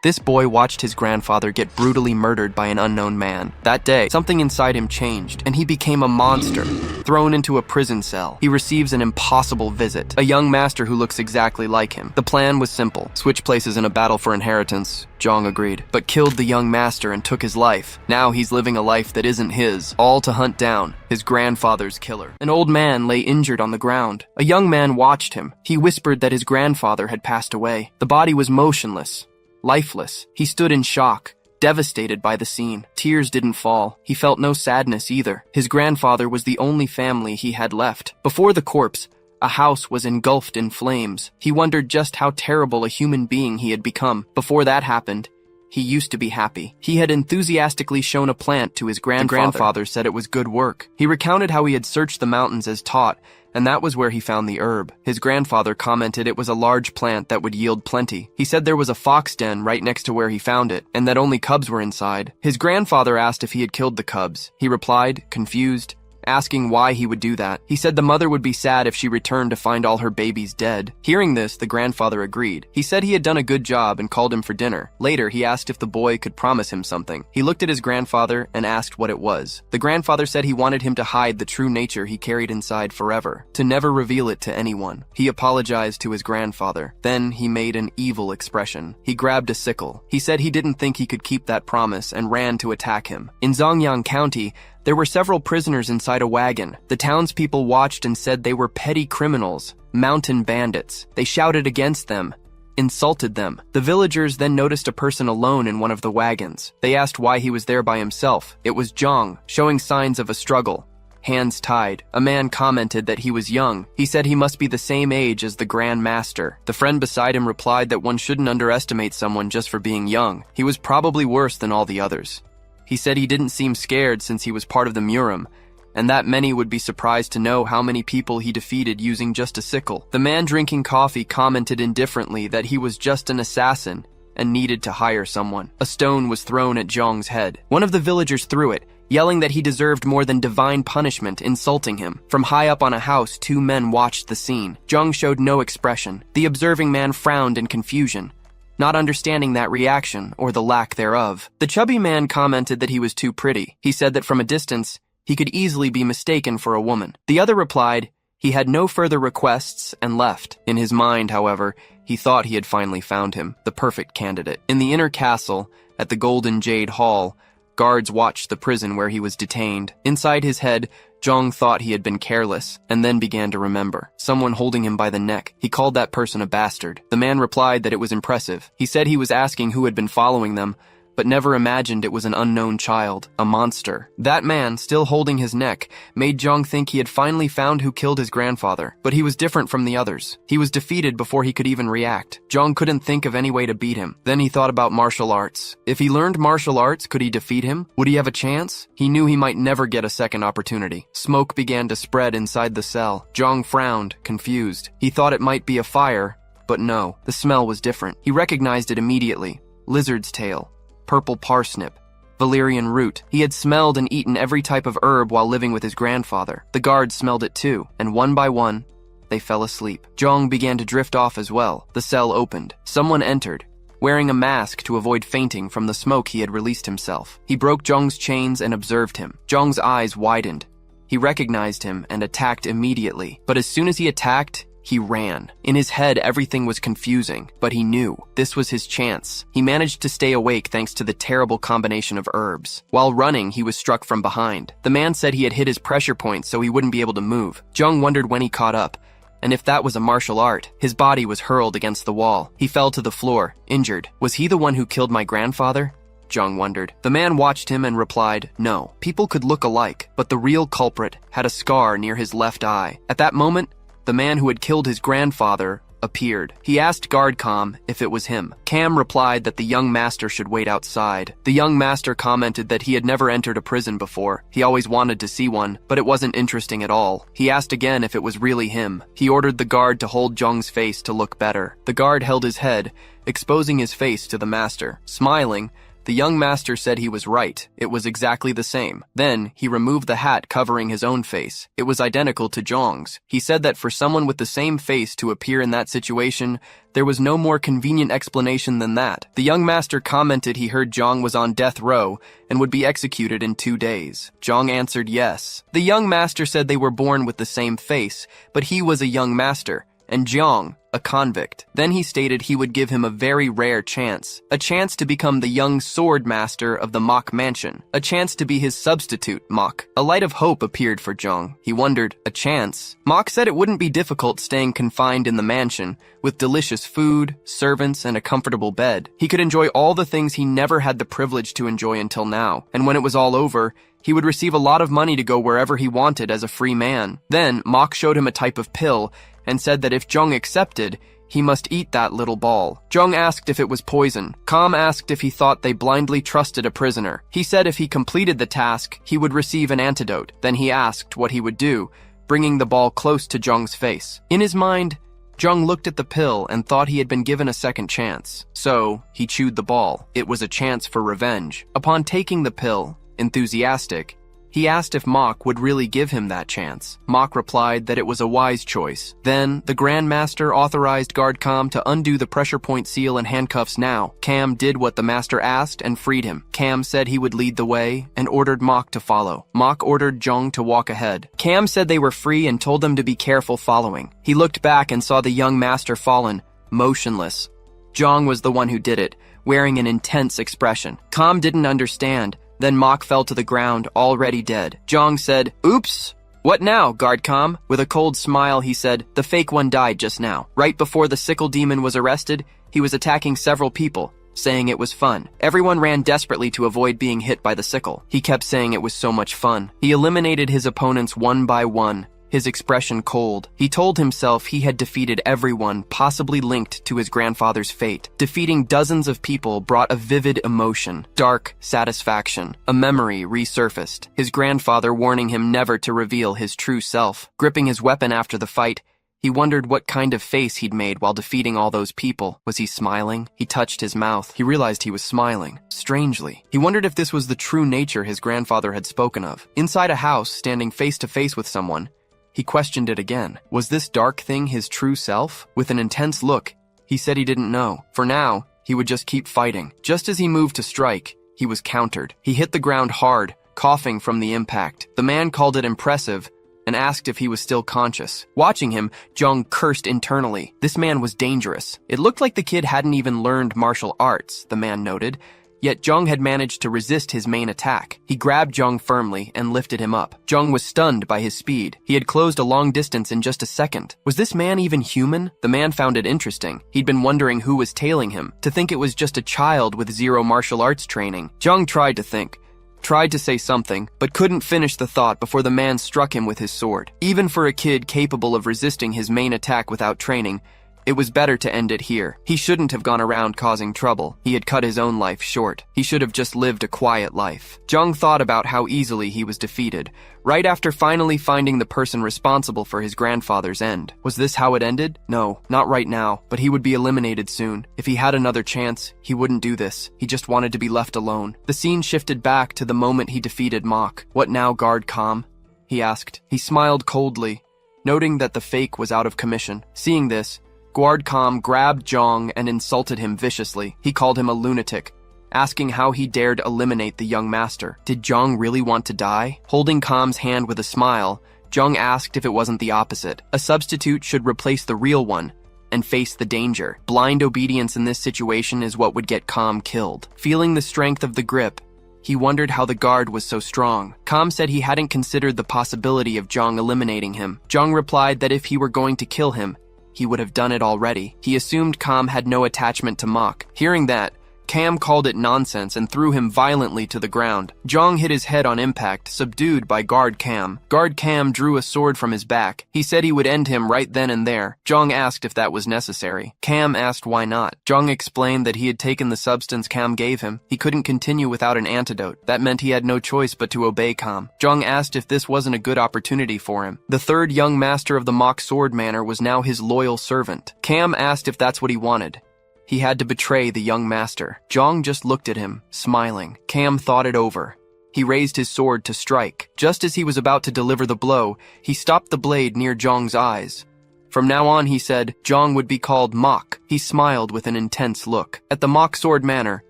This boy watched his grandfather get brutally murdered by an unknown man. That day, something inside him changed, and he became a monster, thrown into a prison cell. He receives an impossible visit, a young master who looks exactly like him. The plan was simple: switch places in a battle for inheritance. Zhang agreed, but killed the young master and took his life. Now he's living a life that isn't his, all to hunt down his grandfather's killer. An old man lay injured on the ground. A young man watched him. He whispered that his grandfather had passed away. The body was motionless, lifeless. He stood in shock, devastated by the scene. Tears didn't fall. He felt no sadness either. His grandfather was the only family he had left. Before the corpse, a house was engulfed in flames. He wondered just how terrible a human being he had become. Before that happened, he used to be happy. He had enthusiastically shown a plant to his grandfather. The grandfather said it was good work. He recounted how he had searched the mountains as taught, and that was where he found the herb. His grandfather commented it was a large plant that would yield plenty. He said there was a fox den right next to where he found it, and that only cubs were inside. His grandfather asked if he had killed the cubs. He replied, confused, asking why he would do that. He said the mother would be sad if she returned to find all her babies dead. Hearing this, the grandfather agreed. He said he had done a good job and called him for dinner. Later, he asked if the boy could promise him something. He looked at his grandfather and asked what it was. The grandfather said he wanted him to hide the true nature he carried inside forever, to never reveal it to anyone. He apologized to his grandfather. Then he made an evil expression. He grabbed a sickle. He said he didn't think he could keep that promise and ran to attack him. In Zhongyang County, there were several prisoners inside a wagon. The townspeople watched and said they were petty criminals, mountain bandits. They shouted against them, insulted them. The villagers then noticed a person alone in one of the wagons. They asked why he was there by himself. It was Zhang, showing signs of a struggle, hands tied. A man commented that he was young. He said he must be the same age as the Grand Master. The friend beside him replied that one shouldn't underestimate someone just for being young. He was probably worse than all the others. He said he didn't seem scared since he was part of the Murim, and that many would be surprised to know how many people he defeated using just a sickle. The man drinking coffee commented indifferently that he was just an assassin and needed to hire someone. A stone was thrown at Zhang's head. One of the villagers threw it, yelling that he deserved more than divine punishment, insulting him. From high up on a house, two men watched the scene. Zhang showed no expression. The observing man frowned in confusion, not understanding that reaction or the lack thereof. The chubby man commented that he was too pretty. He said that from a distance, he could easily be mistaken for a woman. The other replied he had no further requests and left. In his mind, however, he thought he had finally found him, the perfect candidate. In the inner castle, at the Golden Jade Hall, guards watched the prison where he was detained. Inside his head, Zhang thought he had been careless, and then began to remember. Someone holding him by the neck. He called that person a bastard. The man replied that it was impressive. He said he was asking who had been following them, but never imagined it was an unknown child, a monster. That man, still holding his neck, made Zhang think he had finally found who killed his grandfather. But he was different from the others. He was defeated before he could even react. Zhang couldn't think of any way to beat him. Then he thought about martial arts. If he learned martial arts, could he defeat him? Would he have a chance? He knew he might never get a second opportunity. Smoke began to spread inside the cell. Zhang frowned, confused. He thought it might be a fire, but no, the smell was different. He recognized it immediately. Lizard's tail, purple parsnip, valerian root. He had smelled and eaten every type of herb while living with his grandfather. The guards smelled it too, and one by one, they fell asleep. Zhang began to drift off as well. The cell opened. Someone entered, wearing a mask to avoid fainting from the smoke he had released himself. He broke Zhang's chains and observed him. Zhang's eyes widened. He recognized him and attacked immediately. But as soon as he attacked, he ran. In his head, everything was confusing, but he knew this was his chance. He managed to stay awake thanks to the terrible combination of herbs. While running, he was struck from behind. The man said he had hit his pressure point so he wouldn't be able to move. Zhang wondered when he caught up, and if that was a martial art. His body was hurled against the wall. He fell to the floor, injured. Was he the one who killed my grandfather? Zhang wondered. The man watched him and replied, no. People could look alike, but the real culprit had a scar near his left eye. At that moment, the man who had killed his grandfather appeared. He asked guard Cam if it was him. Cam replied that the young master should wait outside. The young master commented that he had never entered a prison before. He always wanted to see one, but it wasn't interesting at all. He asked again if it was really him. He ordered the guard to hold Zhang's face to look better. The guard held his head, exposing his face to the master. Smiling, The young master said he was right. It was exactly the same. Then, he removed the hat covering his own face. It was identical to Zhang's. He said that for someone with the same face to appear in that situation, there was no more convenient explanation than that. The young master commented he heard Zhang was on death row and would be executed in 2 days. Zhang answered yes. The young master said they were born with the same face, but he was a young master, and Zhang, a convict. Then he stated he would give him a very rare chance, a chance to become the young sword master of the Mach mansion, a chance to be his substitute, Mach. A light of hope appeared for Zhang. He wondered, a chance? Mach said it wouldn't be difficult staying confined in the mansion, with delicious food, servants, and a comfortable bed. He could enjoy all the things he never had the privilege to enjoy until now, and when it was all over, he would receive a lot of money to go wherever he wanted as a free man. Then, Mach showed him a type of pill, and said that if Zhang accepted, he must eat that little ball. Zhang asked if it was poison. Kam asked if he thought they blindly trusted a prisoner. He said if he completed the task, he would receive an antidote. Then he asked what he would do, bringing the ball close to Zhang's face. In his mind, Zhang looked at the pill and thought he had been given a second chance. So, he chewed the ball. It was a chance for revenge. Upon taking the pill, enthusiastic, he asked if Mach would really give him that chance. Mach replied that it was a wise choice. Then, the Grand Master authorized Guard Kam to undo the pressure point seal and handcuffs now. Kam did what the Master asked and freed him. Kam said he would lead the way and ordered Mach to follow. Mach ordered Zhang to walk ahead. Kam said they were free and told them to be careful following. He looked back and saw the young Master fallen, motionless. Zhang was the one who did it, wearing an intense expression. Kam didn't understand. Then Mach fell to the ground, already dead. Zhang said, "Oops! What now, Guard Kam?" With a cold smile, he said, "The fake one died just now. Right before the sickle demon was arrested, he was attacking several people, saying it was fun. Everyone ran desperately to avoid being hit by the sickle. He kept saying it was so much fun. He eliminated his opponents one by one, his expression cold. He told himself he had defeated everyone possibly linked to his grandfather's fate. Defeating dozens of people brought a vivid emotion, dark satisfaction. A memory resurfaced, his grandfather warning him never to reveal his true self. Gripping his weapon after the fight, he wondered what kind of face he'd made while defeating all those people. Was he smiling? He touched his mouth. He realized he was smiling. Strangely. He wondered if this was the true nature his grandfather had spoken of. Inside a house, standing face to face with someone, he questioned it again. Was this dark thing his true self? With an intense look, he said he didn't know. For now, he would just keep fighting. Just as he moved to strike, he was countered. He hit the ground hard, coughing from the impact. The man called it impressive and asked if he was still conscious. Watching him, Zhang cursed internally. This man was dangerous. It looked like the kid hadn't even learned martial arts, the man noted. Yet Zhang had managed to resist his main attack. He grabbed Zhang firmly and lifted him up. Zhang was stunned by his speed. He had closed a long distance in just a second. Was this man even human? The man found it interesting. He'd been wondering who was tailing him. To think it was just a child with zero martial arts training. Zhang tried to think. Tried to say something, but couldn't finish the thought before the man struck him with his sword. Even for a kid capable of resisting his main attack without training, it was better to end it here. He shouldn't have gone around causing trouble. He had cut his own life short. He should have just lived a quiet life. Zhang thought about how easily he was defeated, right after finally finding the person responsible for his grandfather's end. Was this how it ended? No, not right now, but he would be eliminated soon. If he had another chance, he wouldn't do this. He just wanted to be left alone. The scene shifted back to the moment he defeated Mach. What now, Guard Kam? He asked. He smiled coldly, noting that the fake was out of commission. Seeing this, Guard Kam grabbed Zhang and insulted him viciously. He called him a lunatic, asking how he dared eliminate the young master. Did Zhang really want to die? Holding Kam's hand with a smile, Zhang asked if it wasn't the opposite. A substitute should replace the real one and face the danger. Blind obedience in this situation is what would get Kam killed. Feeling the strength of the grip, he wondered how the guard was so strong. Kam said he hadn't considered the possibility of Zhang eliminating him. Zhang replied that if he were going to kill him, he would have done it already. He assumed Kam had no attachment to Mach. Hearing that, Kam called it nonsense and threw him violently to the ground. Zhang hit his head on impact, subdued by Guard Kam. Guard Kam drew a sword from his back. He said he would end him right then and there. Zhang asked if that was necessary. Kam asked why not. Zhang explained that he had taken the substance Kam gave him. He couldn't continue without an antidote. That meant he had no choice but to obey Kam. Zhang asked if this wasn't a good opportunity for him. The third young master of the Mach sword manor was now his loyal servant. Kam asked if that's what he wanted. He had to betray the young master. Jong just looked at him, smiling. Cam thought it over. He raised his sword to strike. Just as he was about to deliver the blow, he stopped the blade near Jong's eyes. From now on, he said, Jong would be called Mok. He smiled with an intense look. At the Mok Sword Manor,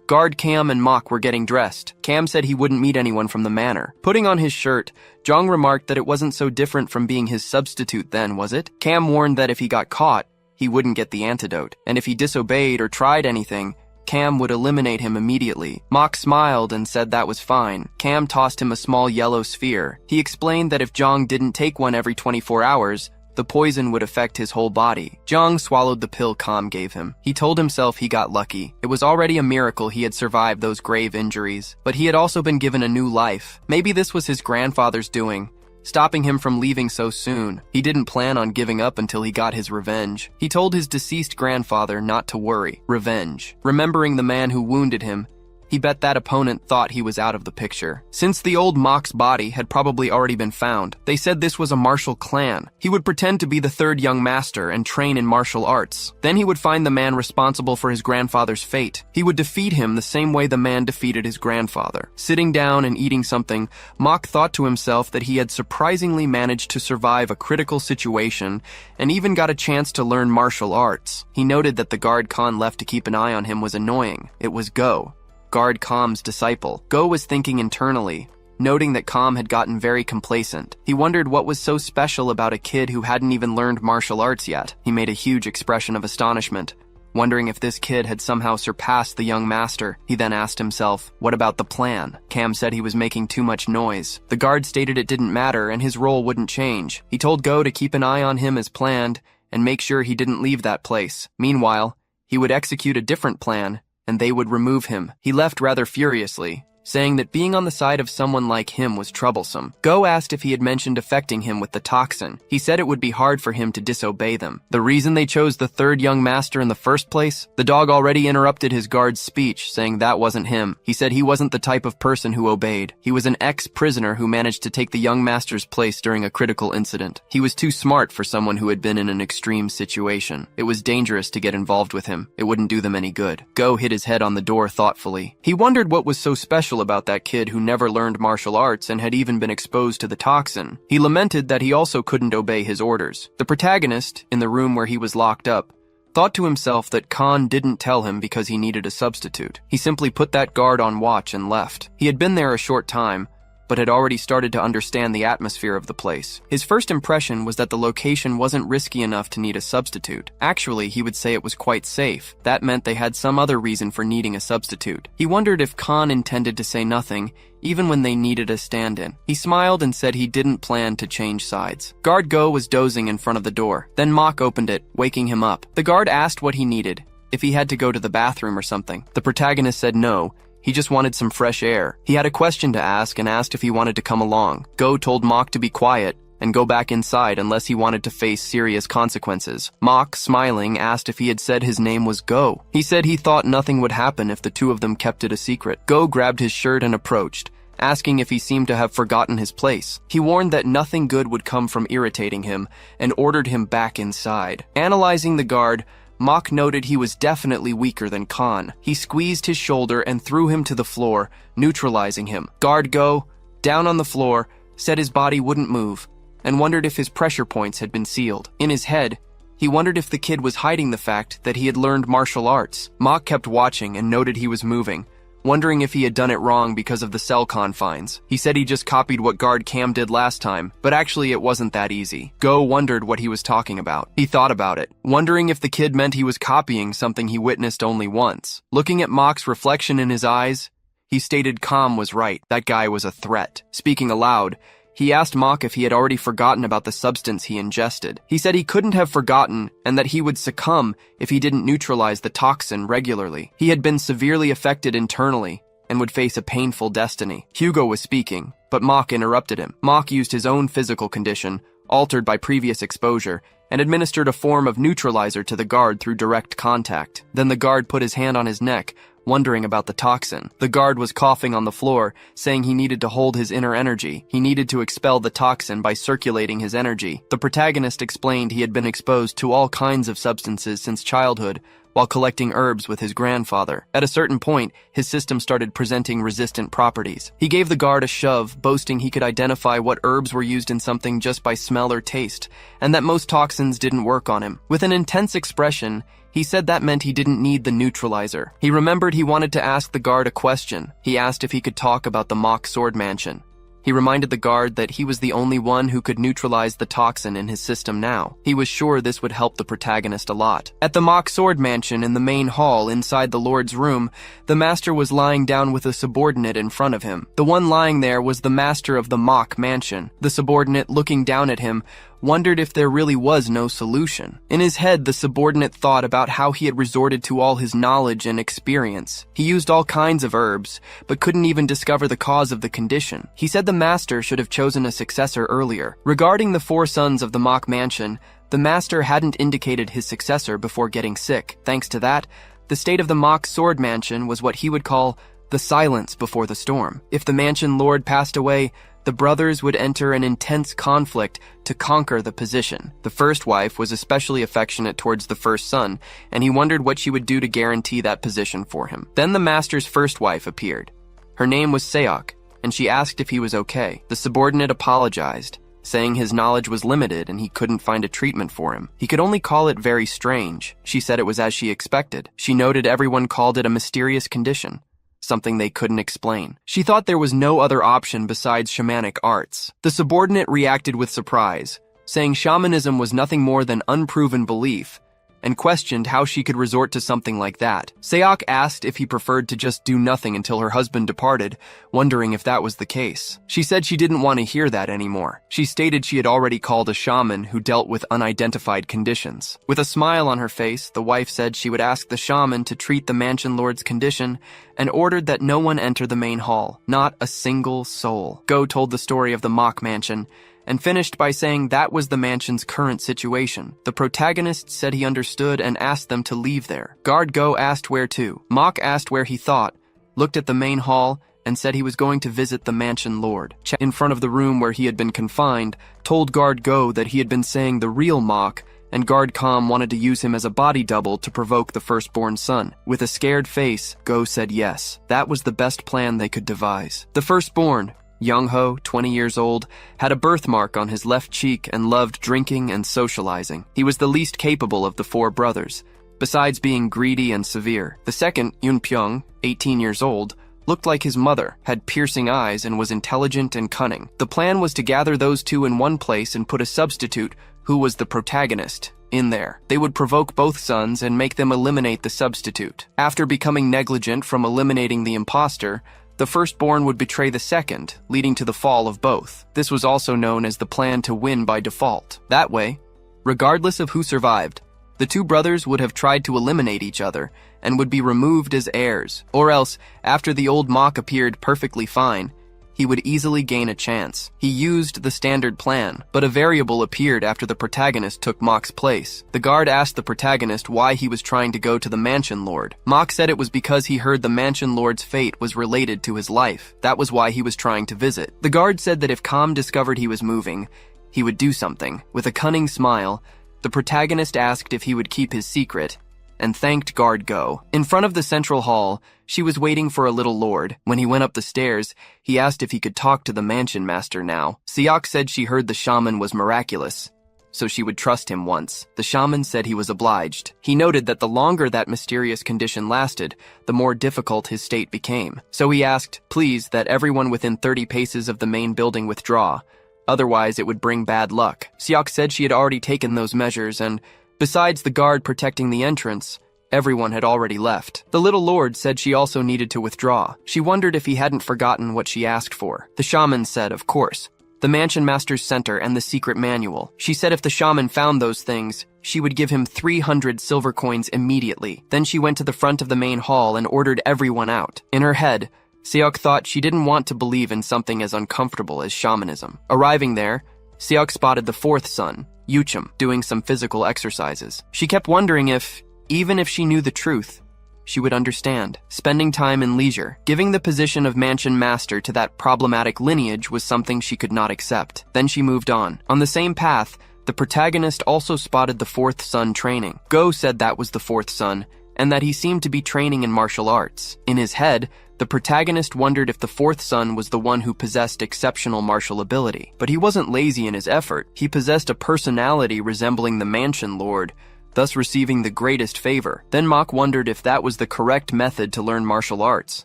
Guard Cam and Mok were getting dressed. Cam said he wouldn't meet anyone from the manor. Putting on his shirt, Jong remarked that it wasn't so different from being his substitute then, was it? Cam warned that if he got caught, he wouldn't get the antidote, and if he disobeyed or tried anything, Cam would eliminate him immediately. Mok smiled and said that was fine. Cam tossed him a small yellow sphere. He explained that if Jong didn't take one every 24 hours, the poison would affect his whole body. Jong swallowed the pill Cam gave him. He told himself he got lucky. It was already a miracle he had survived those grave injuries, but he had also been given a new life. Maybe this was his grandfather's doing, stopping him from leaving so soon. He didn't plan on giving up until he got his revenge. He told his deceased grandfather not to worry. Revenge. Remembering the man who wounded him, he bet that opponent thought he was out of the picture. Since the old Mok's body had probably already been found, they said this was a martial clan. He would pretend to be the third young master and train in martial arts. Then he would find the man responsible for his grandfather's fate. He would defeat him the same way the man defeated his grandfather. Sitting down and eating something, Mok thought to himself that he had surprisingly managed to survive a critical situation and even got a chance to learn martial arts. He noted that the guard Khan left to keep an eye on him was annoying. It was Go, Guard Kam's disciple. Go was thinking internally, noting that Kam had gotten very complacent. He wondered what was so special about a kid who hadn't even learned martial arts yet. He made a huge expression of astonishment, wondering if this kid had somehow surpassed the young master. He then asked himself, what about the plan? Cam said he was making too much noise. The guard stated it didn't matter and his role wouldn't change. He told Go to keep an eye on him as planned and make sure he didn't leave that place. Meanwhile, he would execute a different plan and they would remove him. He left rather furiously, saying that being on the side of someone like him was troublesome. Go asked if he had mentioned affecting him with the toxin. He said it would be hard for him to disobey them. The reason they chose the third young master in the first place? The dog already interrupted his guard's speech, saying that wasn't him. He said he wasn't the type of person who obeyed. He was an ex-prisoner who managed to take the young master's place during a critical incident. He was too smart for someone who had been in an extreme situation. It was dangerous to get involved with him. It wouldn't do them any good. Go hit his head on the door thoughtfully. He wondered what was so special about that kid who never learned martial arts and had even been exposed to the toxin. He lamented that he also couldn't obey his orders. The protagonist, in the room where he was locked up, thought to himself that Khan didn't tell him because he needed a substitute. He simply put that guard on watch and left. He had been there a short time, but had already started to understand the atmosphere of the place. His first impression was that the location wasn't risky enough to need a substitute. Actually, he would say it was quite safe. That meant they had some other reason for needing a substitute. He wondered if Khan intended to say nothing, even when they needed a stand-in. He smiled and said he didn't plan to change sides. Guard Go was dozing in front of the door. Then Mok opened it, waking him up. The guard asked what he needed, if he had to go to the bathroom or something. The protagonist said no. He just wanted some fresh air. He had a question to ask and asked if he wanted to come along. Go told Mok to be quiet and go back inside unless he wanted to face serious consequences. Mok, smiling, asked if he had said his name was Go. He said he thought nothing would happen if the two of them kept it a secret. Go grabbed his shirt and approached, asking if he seemed to have forgotten his place. He warned that nothing good would come from irritating him and ordered him back inside. Analyzing the guard, Mok noted he was definitely weaker than Khan. He squeezed his shoulder and threw him to the floor, neutralizing him. Guard Go, down on the floor, said his body wouldn't move, and wondered if his pressure points had been sealed. In his head, he wondered if the kid was hiding the fact that he had learned martial arts. Mok kept watching and noted he was moving, wondering if he had done it wrong because of the cell confines. He said he just copied what Guard Cam did last time, but actually it wasn't that easy. Go wondered what he was talking about. He thought about it, wondering if the kid meant he was copying something he witnessed only once. Looking at Mok's reflection in his eyes, he stated Cam was right. That guy was a threat. Speaking aloud, he asked Mok if he had already forgotten about the substance he ingested. He said he couldn't have forgotten and that he would succumb if he didn't neutralize the toxin regularly. He had been severely affected internally and would face a painful destiny. Hugo was speaking, but Mok interrupted him. Mok used his own physical condition, altered by previous exposure, and administered a form of neutralizer to the guard through direct contact. Then the guard put his hand on his neck, wondering about the toxin. The guard was coughing on the floor, saying he needed to hold his inner energy. He needed to expel the toxin by circulating his energy. The protagonist explained he had been exposed to all kinds of substances since childhood, while collecting herbs with his grandfather. At a certain point, his system started presenting resistant properties. He gave the guard a shove, boasting he could identify what herbs were used in something just by smell or taste, and that most toxins didn't work on him. With an intense expression, he said that meant he didn't need the neutralizer. He remembered he wanted to ask the guard a question. He asked if he could talk about the mock sword mansion. He reminded the guard that he was the only one who could neutralize the toxin in his system now. He was sure this would help the protagonist a lot. At the mock sword mansion in the main hall inside the Lord's room, the master was lying down with a subordinate in front of him. The one lying there was the master of the mock mansion. The subordinate, looking down at him, wondered if there really was no solution. In his head, the subordinate thought about how he had resorted to all his knowledge and experience. He used all kinds of herbs, but couldn't even discover the cause of the condition. He said the master should have chosen a successor earlier. Regarding the 4 sons of the mock mansion, the master hadn't indicated his successor before getting sick. Thanks to that, the state of the mock sword mansion was what he would call the silence before the storm. If the mansion lord passed away, the brothers would enter an intense conflict to conquer the position. The first wife was especially affectionate towards the first son, and he wondered what she would do to guarantee that position for him. Then the master's first wife appeared. Her name was Seok, and she asked if he was okay. The subordinate apologized, saying his knowledge was limited and he couldn't find a treatment for him. He could only call it very strange. She said it was as she expected. She noted everyone called it a mysterious condition, something they couldn't explain. She thought there was no other option besides shamanic arts. The subordinate reacted with surprise, saying shamanism was nothing more than unproven belief, and questioned how she could resort to something like that. Seok asked if he preferred to just do nothing until her husband departed, wondering if that was the case. She said she didn't want to hear that anymore. She stated she had already called a shaman who dealt with unidentified conditions. With a smile on her face, the wife said she would ask the shaman to treat the mansion lord's condition and ordered that no one enter the main hall, not a single soul. Go told the story of the mock mansion, and finished by saying that was the mansion's current situation. The protagonist said he understood and asked them to leave there. Guard Go asked where to. Mock asked where he thought, looked at the main hall, and said he was going to visit the mansion lord. In front of the room where he had been confined, told Guard Go that he had been saying the real Mock, and Guard Com wanted to use him as a body double to provoke the firstborn son. With a scared face, Go said yes. That was the best plan they could devise. The firstborn, Young-ho, 20 years old, had a birthmark on his left cheek and loved drinking and socializing. He was the least capable of the 4 brothers, besides being greedy and severe. The second, Yoon-pyong, 18 years old, looked like his mother, had piercing eyes, and was intelligent and cunning. The plan was to gather those 2 in one place and put a substitute, who was the protagonist, in there. They would provoke both sons and make them eliminate the substitute. After becoming negligent from eliminating the imposter, the firstborn would betray the second, leading to the fall of both. This was also known as the plan to win by default. That way, regardless of who survived, the 2 brothers would have tried to eliminate each other and would be removed as heirs, or else, after the old Mock appeared perfectly fine, he would easily gain a chance. He used the standard plan, but a variable appeared after the protagonist took Mock's place. The guard asked the protagonist why he was trying to go to the mansion lord. Mock said it was because he heard the mansion lord's fate was related to his life. That was why he was trying to visit. The guard said that if Kam discovered he was moving, he would do something. With a cunning smile, the protagonist asked if he would keep his secret, and thanked Guard Go. In front of the central hall, she was waiting for a little lord. When he went up the stairs, he asked if he could talk to the mansion master now. Seok said she heard the shaman was miraculous, so she would trust him once. The shaman said he was obliged. He noted that the longer that mysterious condition lasted, the more difficult his state became. So he asked, please, that everyone within 30 paces of the main building withdraw. Otherwise, it would bring bad luck. Seok said she had already taken those measures, and besides the guard protecting the entrance, everyone had already left. The little lord said she also needed to withdraw. She wondered if he hadn't forgotten what she asked for. The shaman said, of course, the mansion master's center and the secret manual. She said if the shaman found those things, she would give him 300 silver coins immediately. Then she went to the front of the main hall and ordered everyone out. In her head, Seok thought she didn't want to believe in something as uncomfortable as shamanism. Arriving there, Seok spotted the 4th son, Yuchum, doing some physical exercises. She kept wondering if, even if she knew the truth, she would understand. Spending time in leisure, giving the position of mansion master to that problematic lineage was something she could not accept. Then she moved on. On the same path, the protagonist also spotted the 4th son training. Go said that was the 4th son, and that he seemed to be training in martial arts. In his head, the protagonist wondered if the fourth son was the one who possessed exceptional martial ability. But he wasn't lazy in his effort. He possessed a personality resembling the Mansion Lord, thus receiving the greatest favor. Then Mach wondered if that was the correct method to learn martial arts.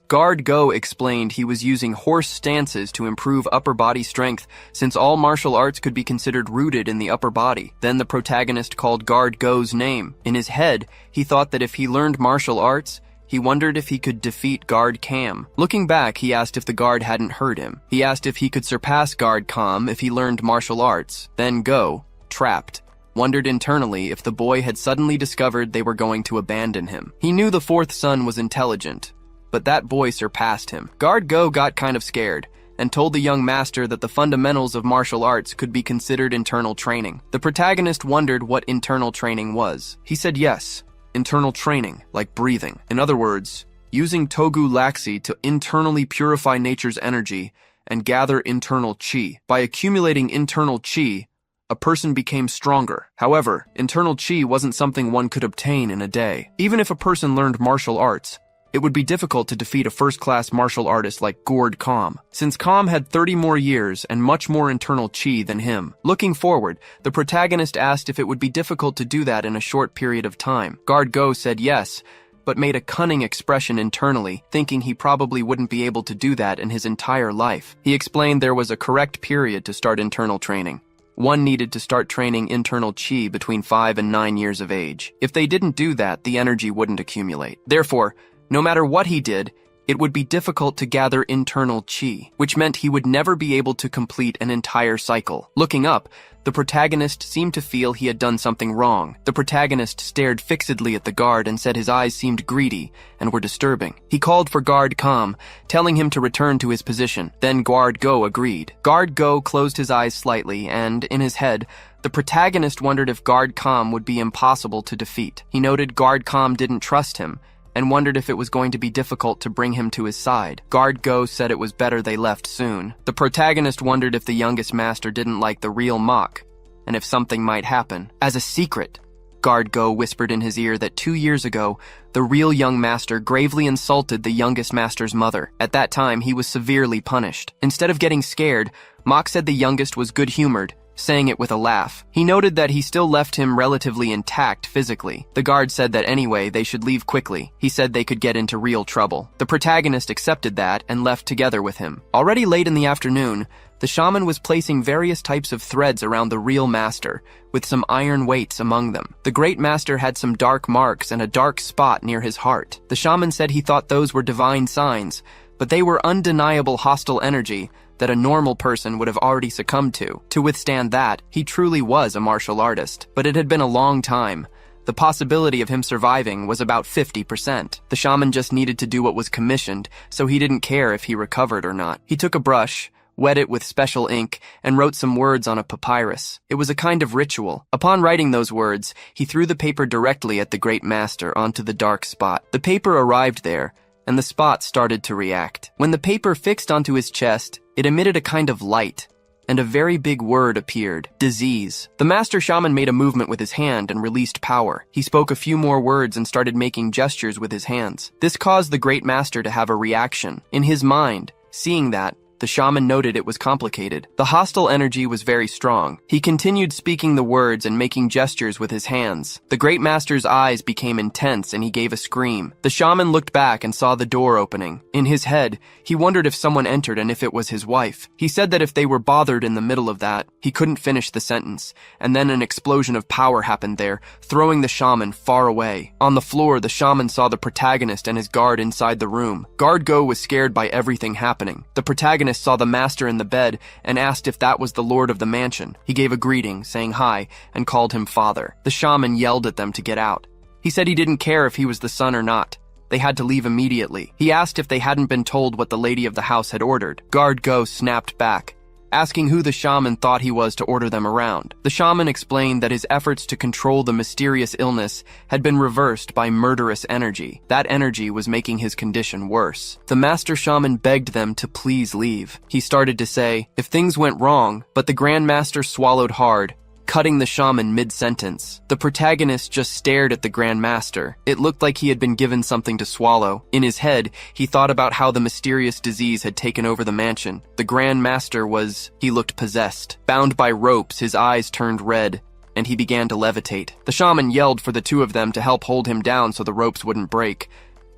Guard Go explained he was using horse stances to improve upper body strength, since all martial arts could be considered rooted in the upper body. Then the protagonist called Guard Go's name. In his head, he thought that if he learned martial arts, he wondered if he could defeat Guard Cam. Looking back, he asked if the guard hadn't heard him. He asked if he could surpass Guard Cam if he learned martial arts. Then Go, trapped, wondered internally if the boy had suddenly discovered they were going to abandon him. He knew the fourth son was intelligent, but that boy surpassed him. Guard Go got kind of scared and told the young master that the fundamentals of martial arts could be considered internal training. The protagonist wondered what internal training was. He said yes, internal training, like breathing. In other words, using Togu Laxi to internally purify nature's energy and gather internal chi. By accumulating internal chi, a person became stronger. However, internal chi wasn't something one could obtain in a day. Even if a person learned martial arts, it would be difficult to defeat a first-class martial artist like Gord Kam, since Kam had 30 more years and much more internal chi than him. Looking forward, the protagonist asked if it would be difficult to do that in a short period of time. Guard Go said yes, but made a cunning expression internally, thinking he probably wouldn't be able to do that in his entire life. He explained there was a correct period to start internal training. One needed to start training internal chi between 5 and 9 years of age. If they didn't do that, the energy wouldn't accumulate. Therefore, no matter what he did, it would be difficult to gather internal chi, which meant he would never be able to complete an entire cycle. Looking up, the protagonist seemed to feel he had done something wrong. The protagonist stared fixedly at the guard and said his eyes seemed greedy and were disturbing. He called for Guard Kam, telling him to return to his position. Then Guard Go agreed. Guard Go closed his eyes slightly and, in his head, the protagonist wondered if Guard Kam would be impossible to defeat. He noted Guard Kam didn't trust him and wondered if it was going to be difficult to bring him to his side. Guard Go said it was better they left soon. The protagonist wondered if the youngest master didn't like the real Mach, and if something might happen. As a secret, Guard Go whispered in his ear that 2 years ago, the real young master gravely insulted the youngest master's mother. At that time, he was severely punished. Instead of getting scared, Mach said the youngest was good-humored, saying it with a laugh. He noted that he still left him relatively intact physically. The guard said that anyway, they should leave quickly. He said they could get into real trouble. The protagonist accepted that and left together with him. Already late in the afternoon, the shaman was placing various types of threads around the real master, with some iron weights among them. The great master had some dark marks and a dark spot near his heart. The shaman said he thought those were divine signs, but they were undeniable hostile energy that a normal person would have already succumbed to. To withstand that, he truly was a martial artist. But it had been a long time. The possibility of him surviving was about 50%. The shaman just needed to do what was commissioned, so he didn't care if he recovered or not. He took a brush, wet it with special ink, and wrote some words on a papyrus. It was a kind of ritual. Upon writing those words, he threw the paper directly at the great master onto the dark spot. The paper arrived there, and the spot started to react. When the paper fixed onto his chest, it emitted a kind of light, and a very big word appeared: disease. The master shaman made a movement with his hand and released power. He spoke a few more words and started making gestures with his hands. This caused the great master to have a reaction. In his mind, seeing that, the shaman noted it was complicated. The hostile energy was very strong. He continued speaking the words and making gestures with his hands. The great master's eyes became intense and he gave a scream. The shaman looked back and saw the door opening. In his head, he wondered if someone entered and if it was his wife. He said that if they were bothered in the middle of that, he couldn't finish the sentence. And then an explosion of power happened there, throwing the shaman far away. On the floor, the shaman saw the protagonist and his guard inside the room. Guard Go was scared by everything happening. The protagonist saw the master in the bed and asked if that was the lord of the mansion. He gave a greeting, saying hi, and called him father. The shaman yelled at them to get out. He said he didn't care if he was the son or not. They had to leave immediately. He asked if they hadn't been told what the lady of the house had ordered. Guard Go snapped back, asking who the shaman thought he was to order them around. The shaman explained that his efforts to control the mysterious illness had been reversed by murderous energy. That energy was making his condition worse. The master shaman begged them to please leave. He started to say, if things went wrong, but the Grand Master swallowed hard cutting the shaman mid-sentence. The protagonist just stared at the Grand Master. It looked like he had been given something to swallow. In his head, he thought about how the mysterious disease had taken over the mansion. The Grand Master he looked possessed. Bound by ropes, his eyes turned red, and he began to levitate. The shaman yelled for the two of them to help hold him down so the ropes wouldn't break.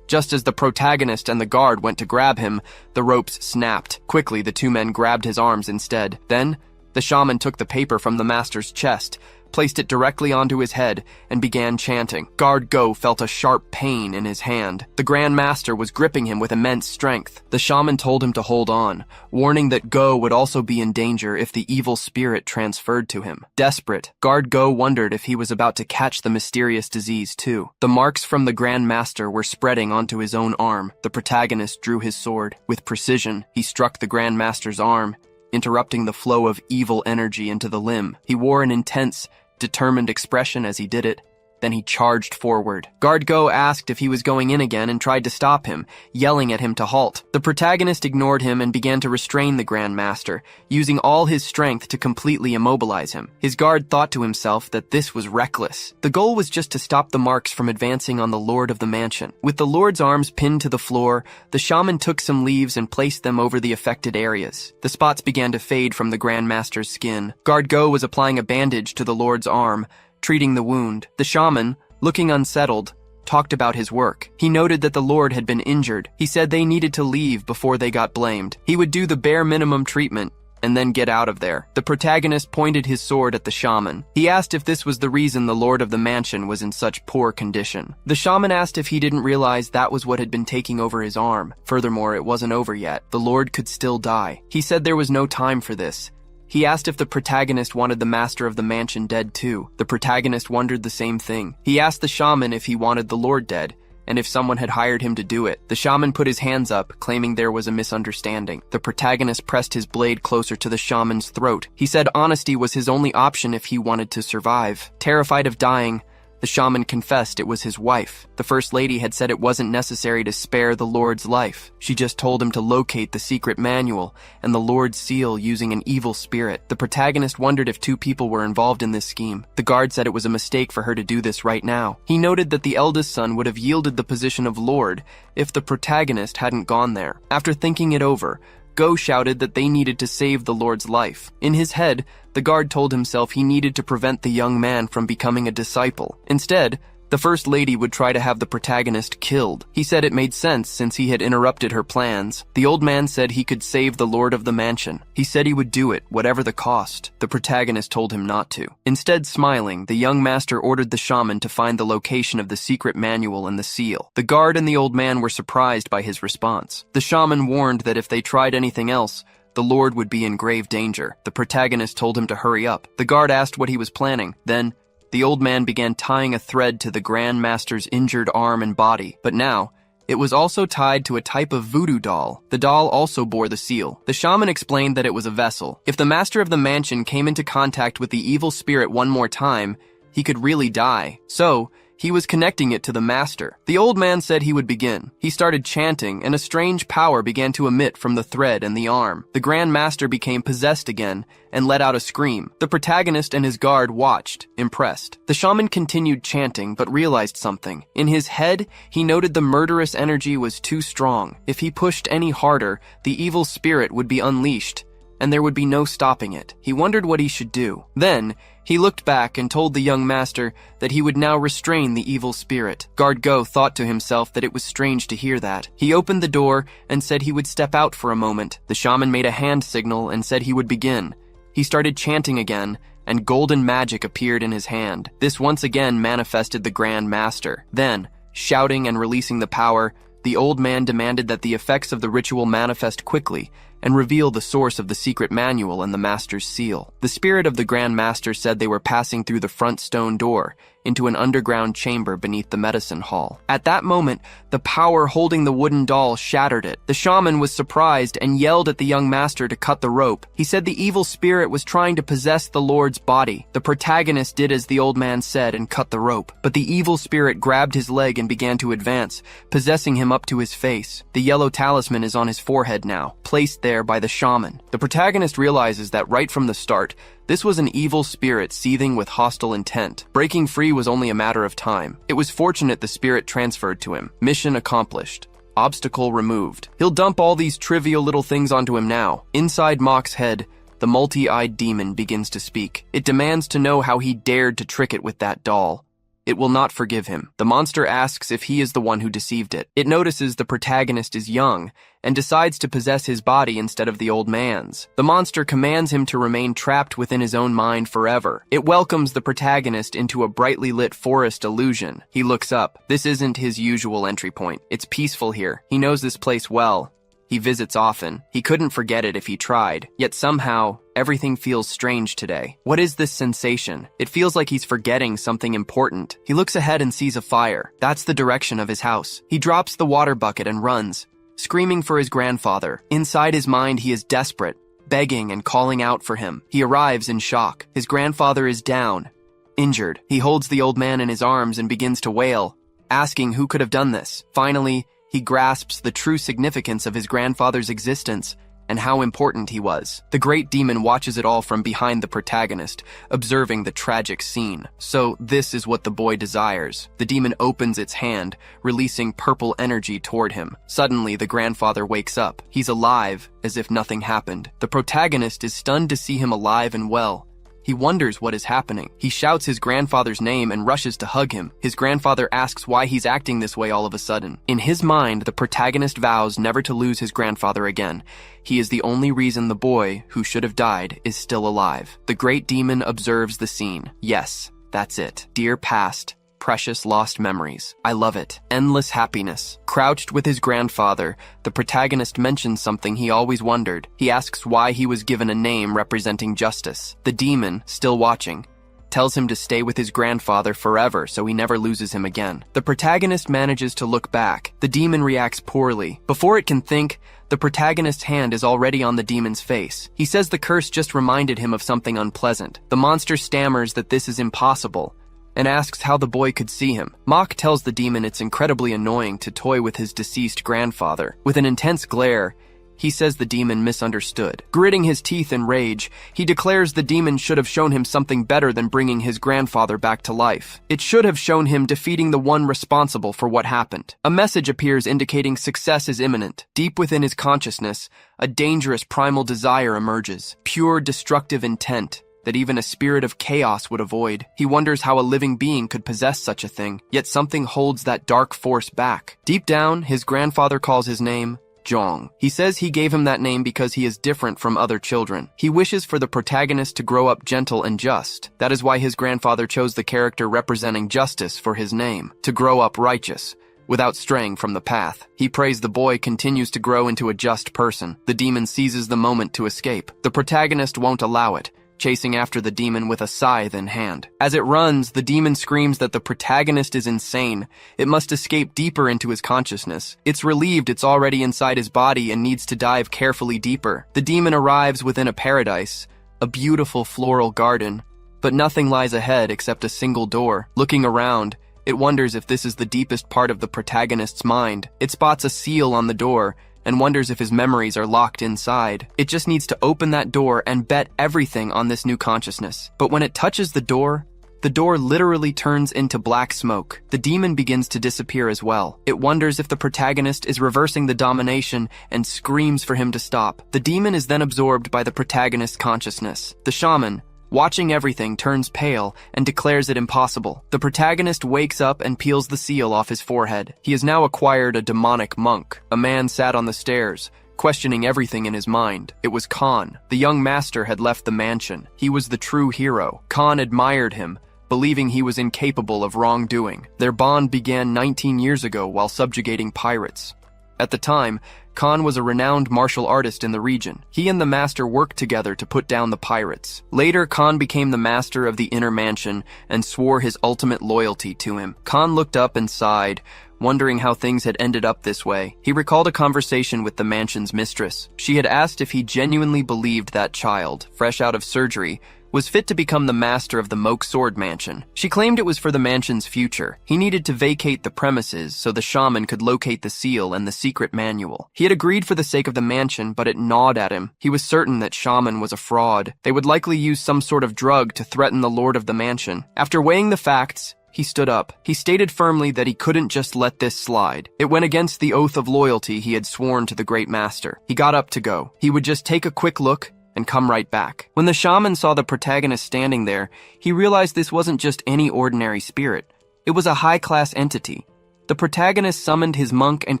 Just as the protagonist and the guard went to grab him, the ropes snapped. Quickly, the two men grabbed his arms instead. Then, the shaman took the paper from the master's chest, placed it directly onto his head, and began chanting. Guard Go felt a sharp pain in his hand. The Grand Master was gripping him with immense strength. The shaman told him to hold on, warning that Go would also be in danger if the evil spirit transferred to him. Desperate, Guard Go wondered if he was about to catch the mysterious disease too. The marks from the Grand Master were spreading onto his own arm. The protagonist drew his sword. With precision, he struck the Grand Master's arm, interrupting the flow of evil energy into the limb. He wore an intense, determined expression as he did it. Then he charged forward. Guard Go asked if he was going in again and tried to stop him, yelling at him to halt. The protagonist ignored him and began to restrain the Grand Master, using all his strength to completely immobilize him. His guard thought to himself that this was reckless. The goal was just to stop the marks from advancing on the Lord of the mansion. With the Lord's arms pinned to the floor, the shaman took some leaves and placed them over the affected areas. The spots began to fade from the Grand Master's skin. Guard Go was applying a bandage to the Lord's arm, treating the wound. The shaman, looking unsettled, talked about his work. He noted that the Lord had been injured. He said they needed to leave before they got blamed. He would do the bare minimum treatment and then get out of there. The protagonist pointed his sword at the shaman. He asked if this was the reason the Lord of the mansion was in such poor condition. The shaman asked if he didn't realize that was what had been taking over his arm. Furthermore, it wasn't over yet. The Lord could still die. He said there was no time for this. He asked if the protagonist wanted the master of the mansion dead too. The protagonist wondered the same thing. He asked the shaman if he wanted the Lord dead, and if someone had hired him to do it. The shaman put his hands up, claiming there was a misunderstanding. The protagonist pressed his blade closer to the shaman's throat. He said honesty was his only option if he wanted to survive. Terrified of dying, the shaman confessed it was his wife. The First Lady had said it wasn't necessary to spare the Lord's life. She just told him to locate the secret manual and the Lord's seal using an evil spirit. The protagonist wondered if two people were involved in this scheme. The guard said it was a mistake for her to do this right now. He noted that the eldest son would have yielded the position of Lord if the protagonist hadn't gone there. After thinking it over, Go shouted that they needed to save the Lord's life. In his head, the guard told himself he needed to prevent the young man from becoming a disciple. Instead, the First Lady would try to have the protagonist killed. He said it made sense since he had interrupted her plans. The old man said he could save the Lord of the mansion. He said he would do it, whatever the cost. The protagonist told him not to. Instead, smiling, the young master ordered the shaman to find the location of the secret manual and the seal. The guard and the old man were surprised by his response. The shaman warned that if they tried anything else, the Lord would be in grave danger. The protagonist told him to hurry up. The guard asked what he was planning. Then, the old man began tying a thread to the Grand Master's injured arm and body, but now, it was also tied to a type of voodoo doll. The doll also bore the seal. The shaman explained that it was a vessel. If the master of the mansion came into contact with the evil spirit one more time, he could really die. So, he was connecting it to the master. The old man said he would begin. He started chanting, and a strange power began to emit from the thread and the arm. The Grand Master became possessed again and let out a scream. The protagonist and his guard watched, impressed. The shaman continued chanting, but realized something. In his head, he noted the murderous energy was too strong. If he pushed any harder, the evil spirit would be unleashed, and there would be no stopping it. He wondered what he should do. Then, he looked back and told the young master that he would now restrain the evil spirit. Guard Go thought to himself that it was strange to hear that. He opened the door and said he would step out for a moment. The shaman made a hand signal and said he would begin. He started chanting again, and golden magic appeared in his hand. This once again manifested the Grand Master. Then, shouting and releasing the power, the old man demanded that the effects of the ritual manifest quickly and reveal the source of the secret manual and the master's seal. The spirit of the Grand Master said they were passing through the front stone door into an underground chamber beneath the medicine hall. At that moment, the power holding the wooden doll shattered it. The shaman was surprised and yelled at the young master to cut the rope. He said the evil spirit was trying to possess the Lord's body. The protagonist did as the old man said and cut the rope, but the evil spirit grabbed his leg and began to advance, possessing him up to his face. The yellow talisman is on his forehead now, placed there there by the shaman. The protagonist realizes that right from the start, this was an evil spirit seething with hostile intent. Breaking free was only a matter of time. It was fortunate the spirit transferred to him. Mission accomplished. Obstacle removed. He'll dump all these trivial little things onto him now. Inside Mock's head, the multi-eyed demon begins to speak. It demands to know how he dared to trick it with that doll. It will not forgive him. The monster asks if he is the one who deceived it. It notices the protagonist is young and decides to possess his body instead of the old man's. The monster commands him to remain trapped within his own mind forever. It welcomes the protagonist into a brightly lit forest illusion. He looks up. This isn't his usual entry point. It's peaceful here. He knows this place well. He visits often. He couldn't forget it if he tried. Yet somehow, everything feels strange today. What is this sensation? It feels like he's forgetting something important. He looks ahead and sees a fire. That's the direction of his house. He drops the water bucket and runs, screaming for his grandfather. Inside his mind, he is desperate, begging and calling out for him. He arrives in shock. His grandfather is down, injured. He holds the old man in his arms and begins to wail, asking who could have done this. Finally, he grasps the true significance of his grandfather's existence and how important he was. The great demon watches it all from behind the protagonist, observing the tragic scene. So this is what the boy desires. The demon opens its hand, releasing purple energy toward him. Suddenly, the grandfather wakes up. He's alive, as if nothing happened. The protagonist is stunned to see him alive and well. He wonders what is happening. He shouts his grandfather's name and rushes to hug him. His grandfather asks why he's acting this way all of a sudden. In his mind, the protagonist vows never to lose his grandfather again. He is the only reason the boy, who should have died, is still alive. The great demon observes the scene. Yes, that's it. Dear past, precious lost memories. I love it. Endless happiness. Crouched with his grandfather, the protagonist mentions something he always wondered. He asks why he was given a name representing justice. The demon, still watching, tells him to stay with his grandfather forever so he never loses him again. The protagonist manages to look back. The demon reacts poorly. Before it can think, the protagonist's hand is already on the demon's face. He says the curse just reminded him of something unpleasant. The monster stammers that this is impossible and asks how the boy could see him. Mock tells the demon it's incredibly annoying to toy with his deceased grandfather. With an intense glare, he says the demon misunderstood. Gritting his teeth in rage, he declares the demon should have shown him something better than bringing his grandfather back to life. It should have shown him defeating the one responsible for what happened. A message appears indicating success is imminent. Deep within his consciousness, a dangerous primal desire emerges. Pure destructive intent that even a spirit of chaos would avoid. He wonders how a living being could possess such a thing, yet something holds that dark force back. Deep down, his grandfather calls his name Zhong. He says he gave him that name because he is different from other children. He wishes for the protagonist to grow up gentle and just. That is why his grandfather chose the character representing justice for his name, to grow up righteous, without straying from the path. He prays the boy continues to grow into a just person. The demon seizes the moment to escape. The protagonist won't allow it, chasing after the demon with a scythe in hand. As it runs, the demon screams that the protagonist is insane. It must escape deeper into his consciousness. It's relieved it's already inside his body and needs to dive carefully deeper. The demon arrives within a paradise, a beautiful floral garden, but nothing lies ahead except a single door. Looking around, it wonders if this is the deepest part of the protagonist's mind. It spots a seal on the door and wonders if his memories are locked inside. It just needs to open that door and bet everything on this new consciousness. But when it touches the door literally turns into black smoke. The demon begins to disappear as well. It wonders if the protagonist is reversing the domination and screams for him to stop. The demon is then absorbed by the protagonist's consciousness. The shaman, watching everything, turns pale and declares it impossible. The protagonist wakes up and peels the seal off his forehead. He has now acquired a demonic monk. A man sat on the stairs, questioning everything in his mind. It was Khan. The young master had left the mansion. He was the true hero. Khan admired him, believing he was incapable of wrongdoing. Their bond began 19 years ago while subjugating pirates. At the time, Khan was a renowned martial artist in the region. He and the master worked together to put down the pirates. Later, Khan became the master of the inner mansion and swore his ultimate loyalty to him. Khan looked up and sighed, wondering how things had ended up this way. He recalled a conversation with the mansion's mistress. She had asked if he genuinely believed that child, fresh out of surgery, was fit to become the master of the Moke Sword Mansion. She claimed it was for the mansion's future. He needed to vacate the premises so the shaman could locate the seal and the secret manual. He had agreed for the sake of the mansion, but it gnawed at him. He was certain that shaman was a fraud. They would likely use some sort of drug to threaten the lord of the mansion. After weighing the facts, he stood up. He stated firmly that he couldn't just let this slide. It went against the oath of loyalty he had sworn to the great master. He got up to go. He would just take a quick look and come right back. When the shaman saw the protagonist standing there, he realized this wasn't just any ordinary spirit. It was a high-class entity. The protagonist summoned his monk and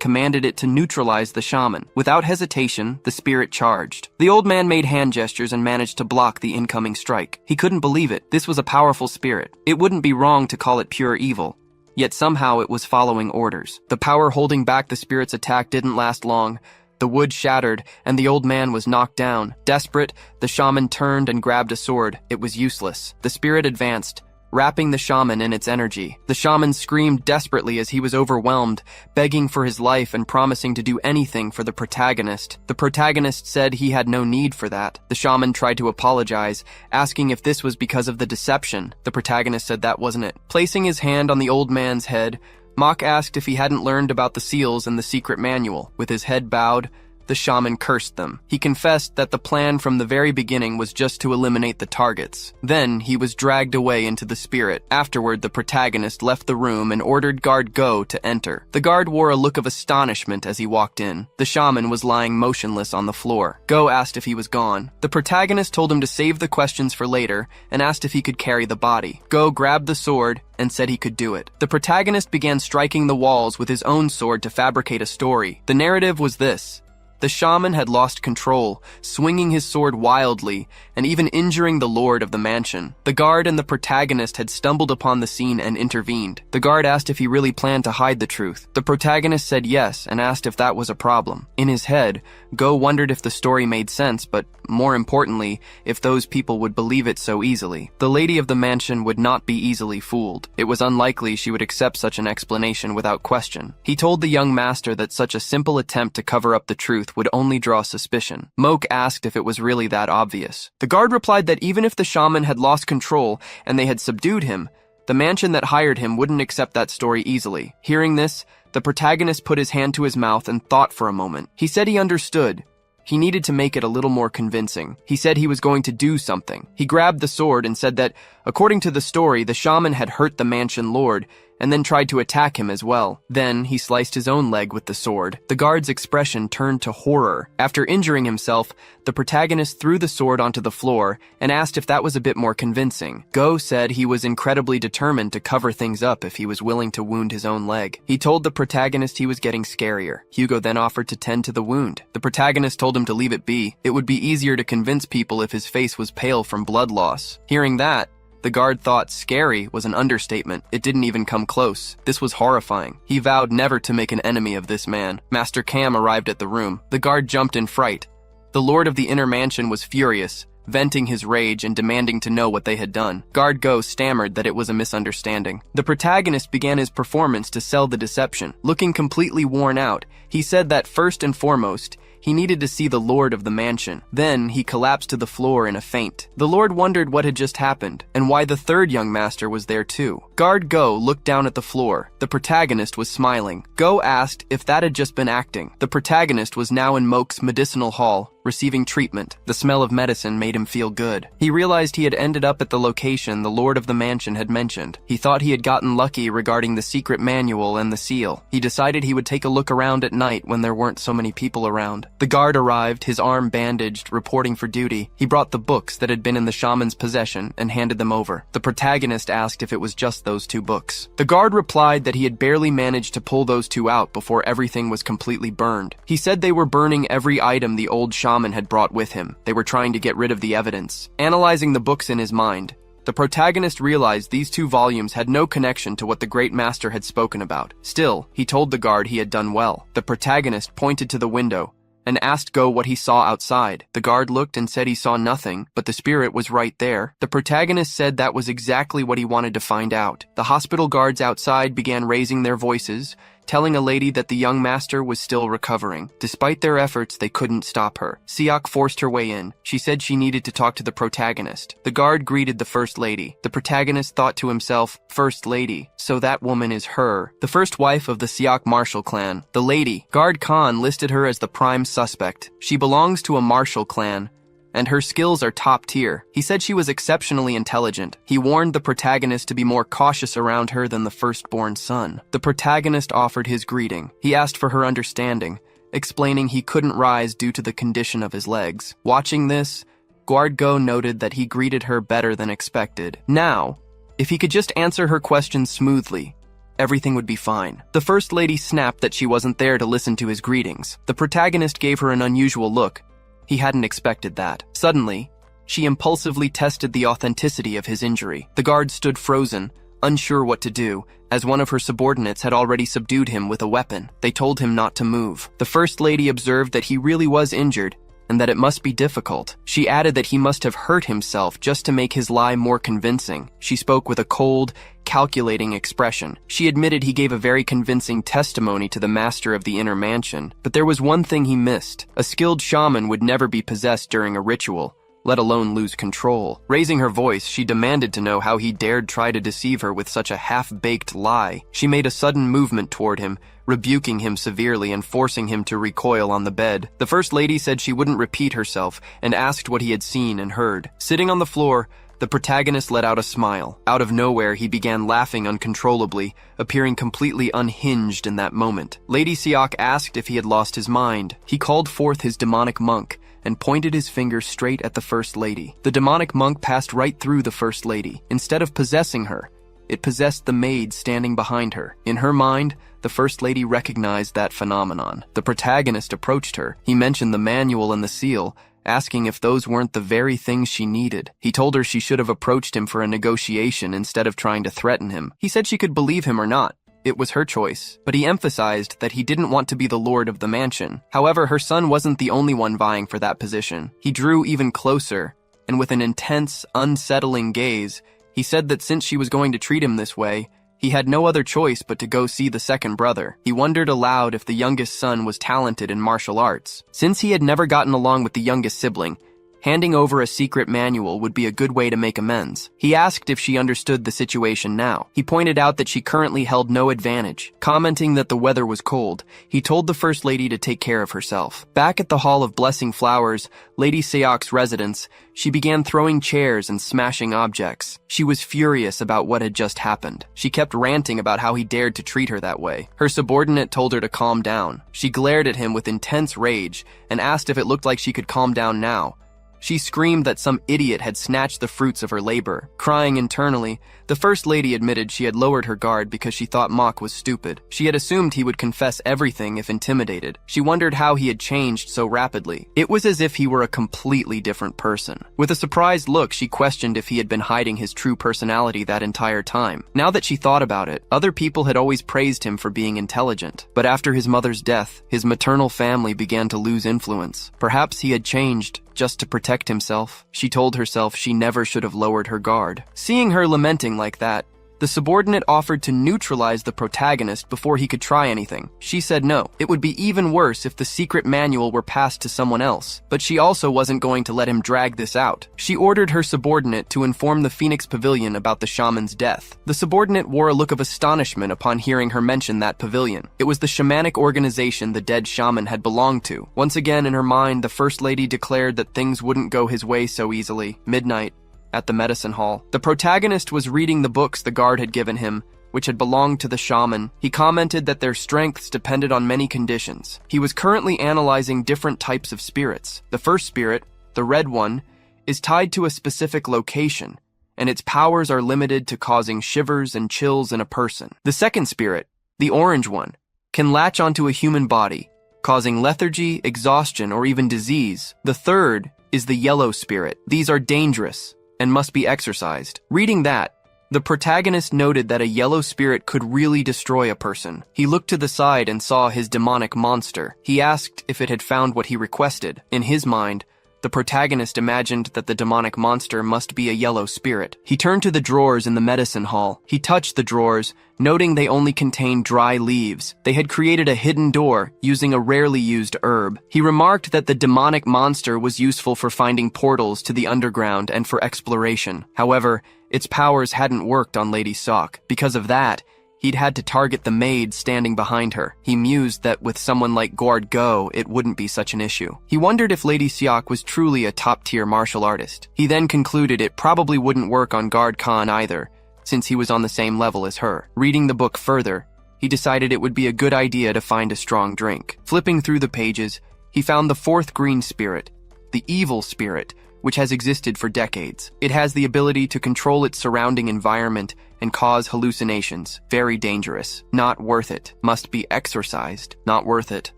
commanded it to neutralize the shaman. Without hesitation, the spirit charged. The old man made hand gestures and managed to block the incoming strike. He couldn't believe it. This was a powerful spirit. It wouldn't be wrong to call it pure evil. Yet somehow it was following orders. The power holding back the spirit's attack didn't last long. The wood shattered, and the old man was knocked down. Desperate, the shaman turned and grabbed a sword. It was useless. The spirit advanced, wrapping the shaman in its energy. The shaman screamed desperately as he was overwhelmed, begging for his life and promising to do anything for the protagonist. The protagonist said he had no need for that. The shaman tried to apologize, asking if this was because of the deception. The protagonist said that wasn't it. Placing his hand on the old man's head, Mock asked if he hadn't learned about the seals and the secret manual. With his head bowed, the shaman cursed them. He confessed that the plan from the very beginning was just to eliminate the targets. Then he was dragged away into the spirit. Afterward, the protagonist left the room and ordered guard Go to enter. The guard wore a look of astonishment as he walked in. The shaman was lying motionless on the floor. Go asked if he was gone. The protagonist told him to save the questions for later and asked if he could carry the body. Go grabbed the sword and said he could do it. The protagonist began striking the walls with his own sword to fabricate a story. The narrative was this. The shaman had lost control, swinging his sword wildly and even injuring the lord of the mansion. The guard and the protagonist had stumbled upon the scene and intervened. The guard asked if he really planned to hide the truth. The protagonist said yes and asked if that was a problem. In his head, Go wondered if the story made sense, but more importantly, if those people would believe it so easily. The lady of the mansion would not be easily fooled. It was unlikely she would accept such an explanation without question. He told the young master that such a simple attempt to cover up the truth would only draw suspicion. Moke asked if it was really that obvious. The guard replied that even if the shaman had lost control and they had subdued him, the mansion that hired him wouldn't accept that story easily. Hearing this, the protagonist put his hand to his mouth and thought for a moment. He said he understood. He needed to make it a little more convincing. He said he was going to do something. He grabbed the sword and said that, according to the story, the shaman had hurt the mansion lord and then tried to attack him as well. Then he sliced his own leg with the sword. The guard's expression turned to horror. After injuring himself, the protagonist threw the sword onto the floor and asked if that was a bit more convincing. Go said he was incredibly determined to cover things up if he was willing to wound his own leg. He told the protagonist he was getting scarier. Hugo then offered to tend to the wound. The protagonist told him to leave it be. It would be easier to convince people if his face was pale from blood loss. Hearing that, the guard thought scary was an understatement. It didn't even come close. This was horrifying. He vowed never to make an enemy of this man. Master Cam arrived at the room. The guard jumped in fright. The lord of the inner mansion was furious, venting his rage and demanding to know what they had done. Guard Go stammered that it was a misunderstanding. The protagonist began his performance to sell the deception. Looking completely worn out, he said that first and foremost, he needed to see the lord of the mansion. Then he collapsed to the floor in a faint. The lord wondered what had just happened, and why the third young master was there too. Guard Go looked down at the floor. The protagonist was smiling. Go asked if that had just been acting. The protagonist was now in Moke's medicinal hall, receiving treatment. The smell of medicine made him feel good. He realized he had ended up at the location the lord of the mansion had mentioned. He thought he had gotten lucky regarding the secret manual and the seal. He decided he would take a look around at night when there weren't so many people around. The guard arrived, his arm bandaged, reporting for duty. He brought the books that had been in the shaman's possession and handed them over. The protagonist asked if it was just those 2 books. The guard replied that he had barely managed to pull those 2 out before everything was completely burned. He said they were burning every item the old shaman had brought with him. They were trying to get rid of the evidence. Analyzing the books in his mind, the protagonist realized these 2 volumes had no connection to what the great master had spoken about. Still, he told the guard he had done well. The protagonist pointed to the window and asked Go what he saw outside. The guard looked and said he saw nothing, but the spirit was right there. The protagonist said that was exactly what he wanted to find out. The hospital guards outside began raising their voices, telling a lady that the young master was still recovering. Despite their efforts, they couldn't stop her. Siak forced her way in. She said she needed to talk to the protagonist. The guard greeted the first lady. The protagonist thought to himself, "First lady, so that woman is her." The first wife of the Siak martial clan. The lady. Guard Khan listed her as the prime suspect. She belongs to a martial clan, and her skills are top tier. He said she was exceptionally intelligent. He warned the protagonist to be more cautious around her than the firstborn son. The protagonist offered his greeting. He asked for her understanding, explaining he couldn't rise due to the condition of his legs. Watching this, Guard-go noted that he greeted her better than expected. Now, if he could just answer her questions smoothly, everything would be fine. The first lady snapped that she wasn't there to listen to his greetings. The protagonist gave her an unusual look. He hadn't expected that. Suddenly, she impulsively tested the authenticity of his injury. The guard stood frozen, unsure what to do, as one of her subordinates had already subdued him with a weapon. They told him not to move. The first lady observed that he really was injured, and that it must be difficult. She added that he must have hurt himself just to make his lie more convincing. She spoke with a cold, calculating expression. She admitted he gave a very convincing testimony to the master of the inner mansion, but there was one thing he missed. A skilled shaman would never be possessed during a ritual, let alone lose control. Raising her voice, she demanded to know how he dared try to deceive her with such a half-baked lie. She made a sudden movement toward him, rebuking him severely and forcing him to recoil on the bed. The first lady said she wouldn't repeat herself and asked what he had seen and heard. Sitting on the floor, the protagonist let out a smile. Out of nowhere, he began laughing uncontrollably, appearing completely unhinged in that moment. Lady Siak asked if he had lost his mind. He called forth his demonic monk and pointed his finger straight at the first lady. The demonic monk passed right through the first lady. Instead of possessing her, it possessed the maid standing behind her. In her mind, the first lady recognized that phenomenon. The protagonist approached her. He mentioned the manual and the seal, asking if those weren't the very things she needed. He told her she should have approached him for a negotiation instead of trying to threaten him. He said she could believe him or not. It was her choice, but he emphasized that he didn't want to be the lord of the mansion. However, her son wasn't the only one vying for that position. He drew even closer, and with an intense, unsettling gaze, he said that since she was going to treat him this way, he had no other choice but to go see the second brother. He wondered aloud if the youngest son was talented in martial arts. Since he had never gotten along with the youngest sibling, handing over a secret manual would be a good way to make amends. He asked if she understood the situation now. He pointed out that she currently held no advantage. Commenting that the weather was cold, he told the first lady to take care of herself. Back at the Hall of Blessing Flowers, Lady Sayok's residence, she began throwing chairs and smashing objects. She was furious about what had just happened. She kept ranting about how he dared to treat her that way. Her subordinate told her to calm down. She glared at him with intense rage and asked if it looked like she could calm down now. She screamed that some idiot had snatched the fruits of her labor. Crying internally, the first lady admitted she had lowered her guard because she thought Mock was stupid. She had assumed he would confess everything if intimidated. She wondered how he had changed so rapidly. It was as if he were a completely different person. With a surprised look, she questioned if he had been hiding his true personality that entire time. Now that she thought about it, other people had always praised him for being intelligent. But after his mother's death, his maternal family began to lose influence. Perhaps he had changed just to protect himself. She told herself she never should have lowered her guard. Seeing her lamenting like that, the subordinate offered to neutralize the protagonist before he could try anything. She said no. It would be even worse if the secret manual were passed to someone else, but she also wasn't going to let him drag this out. She ordered her subordinate to inform the Phoenix Pavilion about the shaman's death. The subordinate wore a look of astonishment upon hearing her mention that pavilion. It was the shamanic organization the dead shaman had belonged to. Once again in her mind, the first lady declared that things wouldn't go his way so easily. Midnight. At the medicine hall, the protagonist was reading the books the guard had given him, which had belonged to the shaman. He commented that their strengths depended on many conditions. He was currently analyzing different types of spirits. The first spirit, the red one, is tied to a specific location, and its powers are limited to causing shivers and chills in a person. The second spirit, the orange one, can latch onto a human body, causing lethargy, exhaustion, or even disease. The third is the yellow spirit. These are dangerous and must be exorcised. Reading that, the protagonist noted that a yellow spirit could really destroy a person. He looked to the side and saw his demonic monster. He asked if it had found what he requested. In his mind, The protagonist imagined that the demonic monster must be a yellow spirit. He turned to the drawers in the medicine hall. He touched the drawers, noting they only contained dry leaves. They had created a hidden door using a rarely used herb. He remarked that the demonic monster was useful for finding portals to the underground and for exploration. However, its powers hadn't worked on Lady Sock. Because of that, he'd had to target the maid standing behind her. He mused that with someone like Guard Go, it wouldn't be such an issue. He wondered if Lady Siak was truly a top-tier martial artist. He then concluded it probably wouldn't work on Guard Khan either, since he was on the same level as her. Reading the book further, he decided it would be a good idea to find a strong drink. Flipping through the pages, he found the fourth green spirit, the evil spirit, which has existed for decades. It has the ability to control its surrounding environment and cause hallucinations. Very dangerous. Not worth it. Must be exorcised. Not worth it.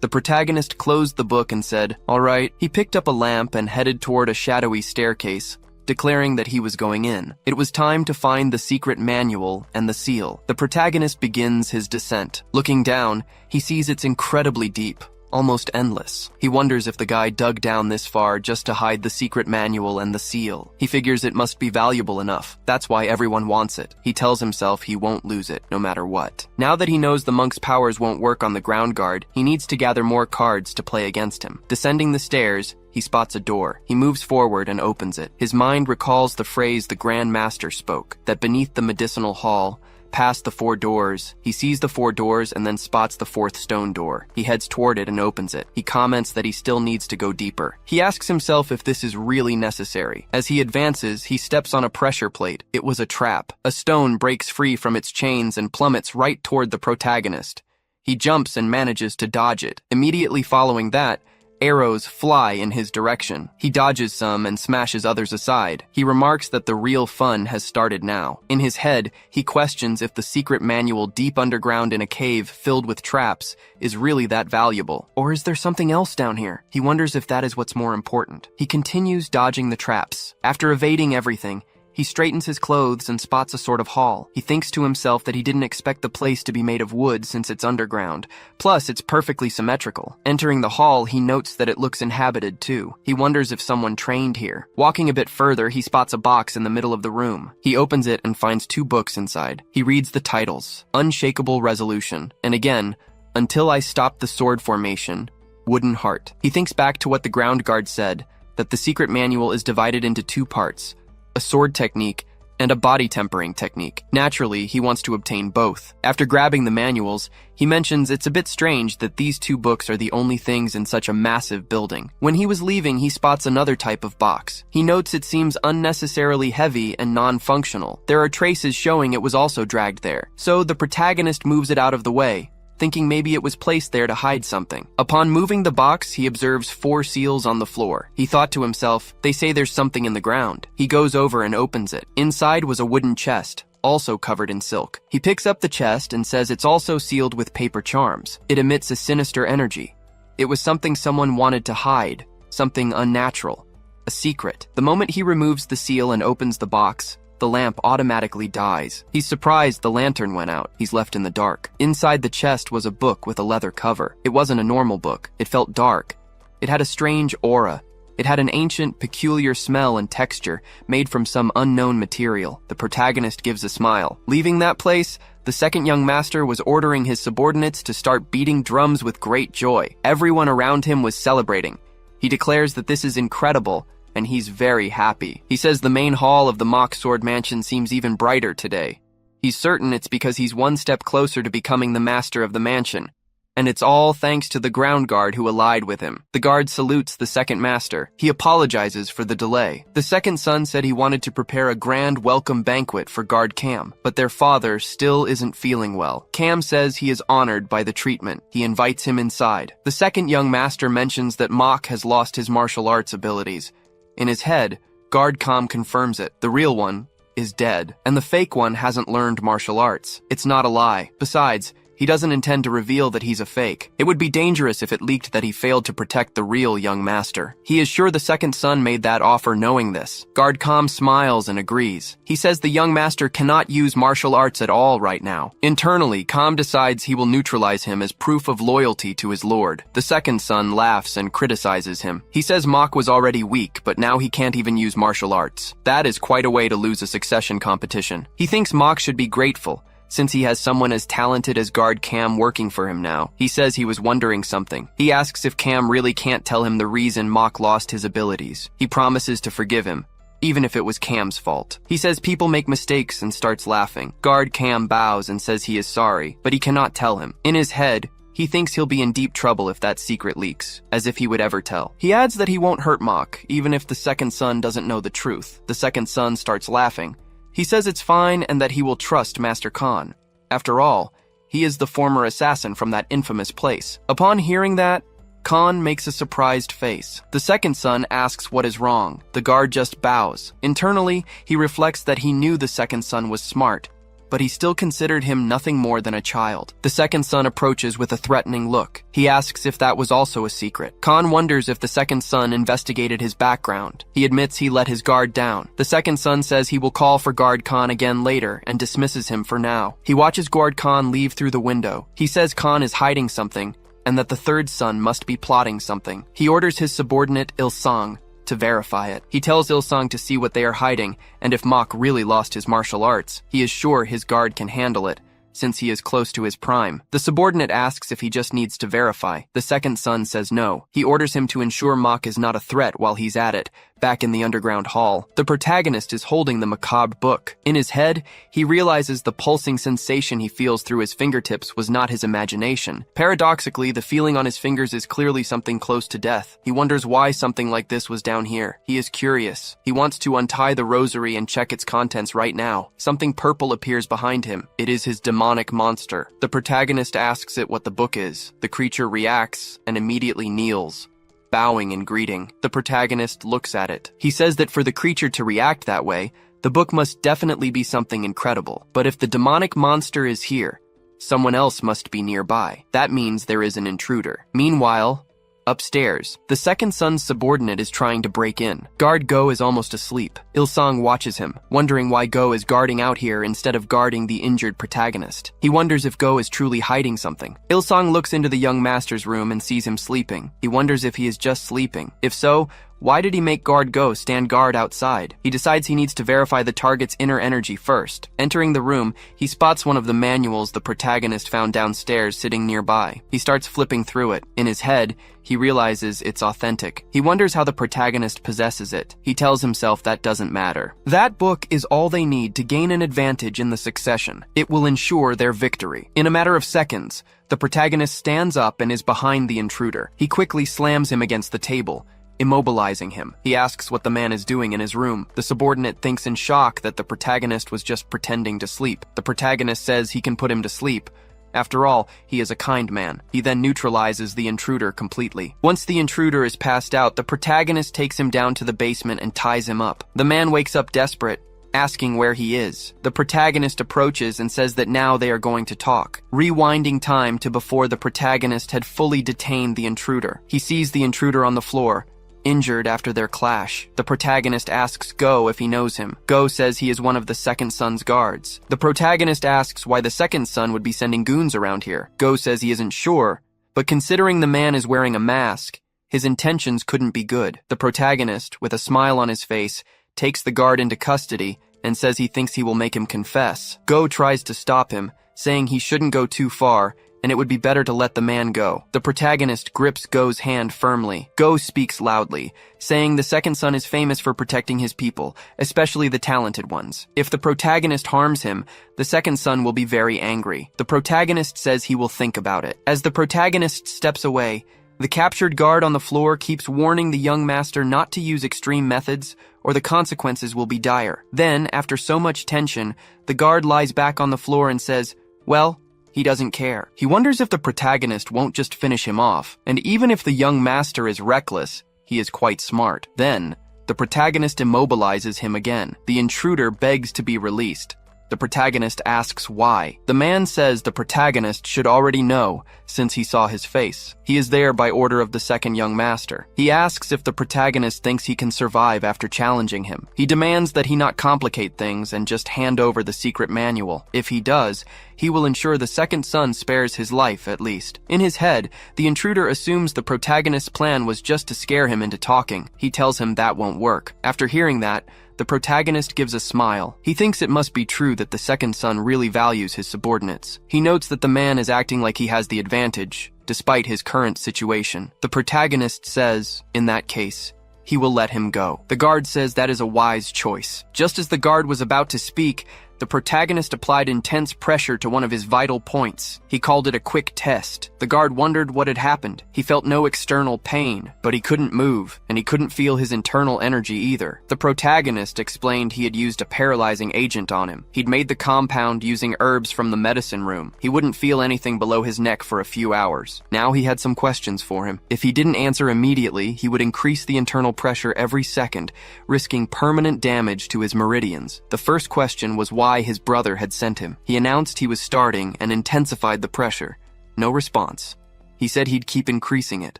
The protagonist closed the book and said, "All right." He picked up a lamp and headed toward a shadowy staircase, declaring that he was going in. It was time to find the secret manual and the seal. The protagonist begins his descent. Looking down, he sees it's incredibly deep, almost endless. He wonders if the guy dug down this far just to hide the secret manual and the seal. He figures it must be valuable enough. That's why everyone wants it. He tells himself he won't lose it, no matter what. Now that he knows the monk's powers won't work on the ground guard, he needs to gather more cards to play against him. Descending the stairs, he spots a door. He moves forward and opens it. His mind recalls the phrase the Grand Master spoke, that beneath the medicinal hall, past the 4 doors, he sees the 4 doors and then spots the 4th stone door. He heads toward it and opens it. He comments that he still needs to go deeper. He asks himself if this is really necessary. As he advances, he steps on a pressure plate. It was a trap. A stone breaks free from its chains and plummets right toward the protagonist. He jumps and manages to dodge it. Immediately following that, arrows fly in his direction. He dodges some and smashes others aside. He remarks that the real fun has started now. In his head, he questions if the secret manual deep underground in a cave filled with traps is really that valuable. Or is there something else down here? He wonders if that is what's more important. He continues dodging the traps. After evading everything, he straightens his clothes and spots a sort of hall. He thinks to himself that he didn't expect the place to be made of wood since it's underground. Plus, it's perfectly symmetrical. Entering the hall, he notes that it looks inhabited too. He wonders if someone trained here. Walking a bit further, he spots a box in the middle of the room. He opens it and finds 2 books inside. He reads the titles, Unshakable Resolution, and again, Until I Stop the Sword Formation, Wooden Heart. He thinks back to what the ground guard said, that the secret manual is divided into 2 parts, a sword technique, and a body tempering technique. Naturally, he wants to obtain both. After grabbing the manuals, he mentions it's a bit strange that these 2 books are the only things in such a massive building. When he was leaving, he spots another type of box. He notes it seems unnecessarily heavy and non-functional. There are traces showing it was also dragged there. So the protagonist moves it out of the way, thinking maybe it was placed there to hide something. Upon moving the box, he observes 4 seals on the floor. He thought to himself, they say there's something in the ground. He goes over and opens it. Inside was a wooden chest, also covered in silk. He picks up the chest and says it's also sealed with paper charms. It emits a sinister energy. It was something someone wanted to hide, something unnatural, a secret. The moment he removes the seal and opens the box, the lamp automatically dies. He's surprised the lantern went out. He's left in the dark. Inside the chest was a book with a leather cover. It wasn't a normal book. It felt dark. It had a strange aura. It had an ancient, peculiar smell and texture made from some unknown material. The protagonist gives a smile. Leaving that place, the second young master was ordering his subordinates to start beating drums with great joy. Everyone around him was celebrating. He declares that this is incredible, and he's very happy. He says the main hall of the Mock Sword Mansion seems even brighter today. He's certain it's because he's one step closer to becoming the master of the mansion, and it's all thanks to the ground guard who allied with him. The guard salutes the second master. He apologizes for the delay. The second son said he wanted to prepare a grand welcome banquet for guard Cam, but their father still isn't feeling well. Cam says he is honored by the treatment. He invites him inside. The second young master mentions that Mock has lost his martial arts abilities. In his head, Guard Cam confirms it. The real one is dead, and the fake one hasn't learned martial arts. It's not a lie. Besides, He doesn't intend to reveal that he's a fake. It would be dangerous if it leaked that he failed to protect the real young master. He is sure the second son made that offer knowing this. Guard Kam smiles and agrees. He says the young master cannot use martial arts at all right now. Internally, Kam decides he will neutralize him as proof of loyalty to his lord. The second son laughs and criticizes him. He says Mok was already weak, but now he can't even use martial arts. That is quite a way to lose a succession competition. He thinks Mok should be grateful, since he has someone as talented as Guard Kam working for him now. He says he was wondering something. He asks if Kam really can't tell him the reason Mok lost his abilities. He promises to forgive him, even if it was Kam's fault. He says people make mistakes and starts laughing. Guard Kam bows and says he is sorry, but he cannot tell him. In his head, he thinks he'll be in deep trouble if that secret leaks, as if he would ever tell. He adds that he won't hurt Mok, even if the second son doesn't know the truth. The second son starts laughing. He says it's fine and that he will trust Master Khan. After all, he is the former assassin from that infamous place. Upon hearing that, Khan makes a surprised face. The second son asks what is wrong. The guard just bows. Internally, he reflects that he knew the second son was smart, but he still considered him nothing more than a child. The second son approaches with a threatening look. He asks if that was also a secret. Khan wonders if the second son investigated his background. He admits he let his guard down. The second son says he will call for Guard Khan again later and dismisses him for now. He watches Guard Khan leave through the window. He says Khan is hiding something and that the third son must be plotting something. He orders his subordinate Il-sung to verify it. He tells Il-sung to see what they are hiding, and if Mok really lost his martial arts, he is sure his guard can handle it, since he is close to his prime. The subordinate asks if he just needs to verify. The second son says no. He orders him to ensure Mok is not a threat while he's at it. Back in the underground hall, the protagonist is holding the macabre book. In his head, he realizes the pulsing sensation he feels through his fingertips was not his imagination. Paradoxically, the feeling on his fingers is clearly something close to death. He wonders why something like this was down here. He is curious. He wants to untie the rosary and check its contents right now. Something purple appears behind him. It is his demonic monster. The protagonist asks it what the book is. The creature reacts and immediately kneels, bowing in greeting. The protagonist looks at it. He says that for the creature to react that way, the book must definitely be something incredible. But if the demonic monster is here, someone else must be nearby. That means there is an intruder. Meanwhile, upstairs, the second son's subordinate is trying to break in. Guard Go is almost asleep. Il-sung watches him, wondering why Go is guarding out here instead of guarding the injured protagonist. He wonders if Go is truly hiding something. Il-sung looks into the young master's room and sees him sleeping. He wonders if he is just sleeping. If so, why did he make Guard Go stand guard outside? He decides he needs to verify the target's inner energy first. Entering the room, he spots one of the manuals the protagonist found downstairs sitting nearby. He starts flipping through it. In his head, he realizes it's authentic. He wonders how the protagonist possesses it. He tells himself that doesn't matter. That book is all they need to gain an advantage in the succession. It will ensure their victory. In a matter of seconds, the protagonist stands up and is behind the intruder. He quickly slams him against the table, immobilizing him. He asks what the man is doing in his room. The subordinate thinks in shock that the protagonist was just pretending to sleep. The protagonist says he can put him to sleep. After all, he is a kind man. He then neutralizes the intruder completely. Once the intruder is passed out, the protagonist takes him down to the basement and ties him up. The man wakes up desperate, asking where he is. The protagonist approaches and says that now they are going to talk, rewinding time to before the protagonist had fully detained the intruder. He sees the intruder on the floor, injured after their clash. The protagonist asks Go if he knows him. Go says he is one of the second son's guards. The protagonist asks why the second son would be sending goons around here. Go says he isn't sure, but considering the man is wearing a mask, his intentions couldn't be good. The protagonist, with a smile on his face, takes the guard into custody and says he thinks he will make him confess. Go tries to stop him, saying he shouldn't go too far, and it would be better to let the man go. The protagonist grips Go's hand firmly. Go speaks loudly, saying the second son is famous for protecting his people, especially the talented ones. If the protagonist harms him, the second son will be very angry. The protagonist says he will think about it. As the protagonist steps away, the captured guard on the floor keeps warning the young master not to use extreme methods, or the consequences will be dire. Then, after so much tension, the guard lies back on the floor and says, well, he doesn't care. He wonders if the protagonist won't just finish him off, and even if the young master is reckless, he is quite smart. Then, the protagonist immobilizes him again. The intruder begs to be released. The protagonist asks why. The man says the protagonist should already know since he saw his face. He is there by order of the second young master. He asks if the protagonist thinks he can survive after challenging him. He demands that he not complicate things and just hand over the secret manual. If he does, he will ensure the second son spares his life at least. In his head, the intruder assumes the protagonist's plan was just to scare him into talking. He tells him that won't work. After hearing that, the protagonist gives a smile. He thinks it must be true that the second son really values his subordinates. He notes that the man is acting like he has the advantage, despite his current situation. The protagonist says, in that case, he will let him go. The guard says that is a wise choice. Just as the guard was about to speak, the protagonist applied intense pressure to one of his vital points. He called it a quick test. The guard wondered what had happened. He felt no external pain, but he couldn't move, and he couldn't feel his internal energy either. The protagonist explained he had used a paralyzing agent on him. He'd made the compound using herbs from the medicine room. He wouldn't feel anything below his neck for a few hours. Now he had some questions for him. If he didn't answer immediately, he would increase the internal pressure every second, risking permanent damage to his meridians. The first question was why his brother had sent him. He announced he was starting and intensified the pressure. No response. He said he'd keep increasing it.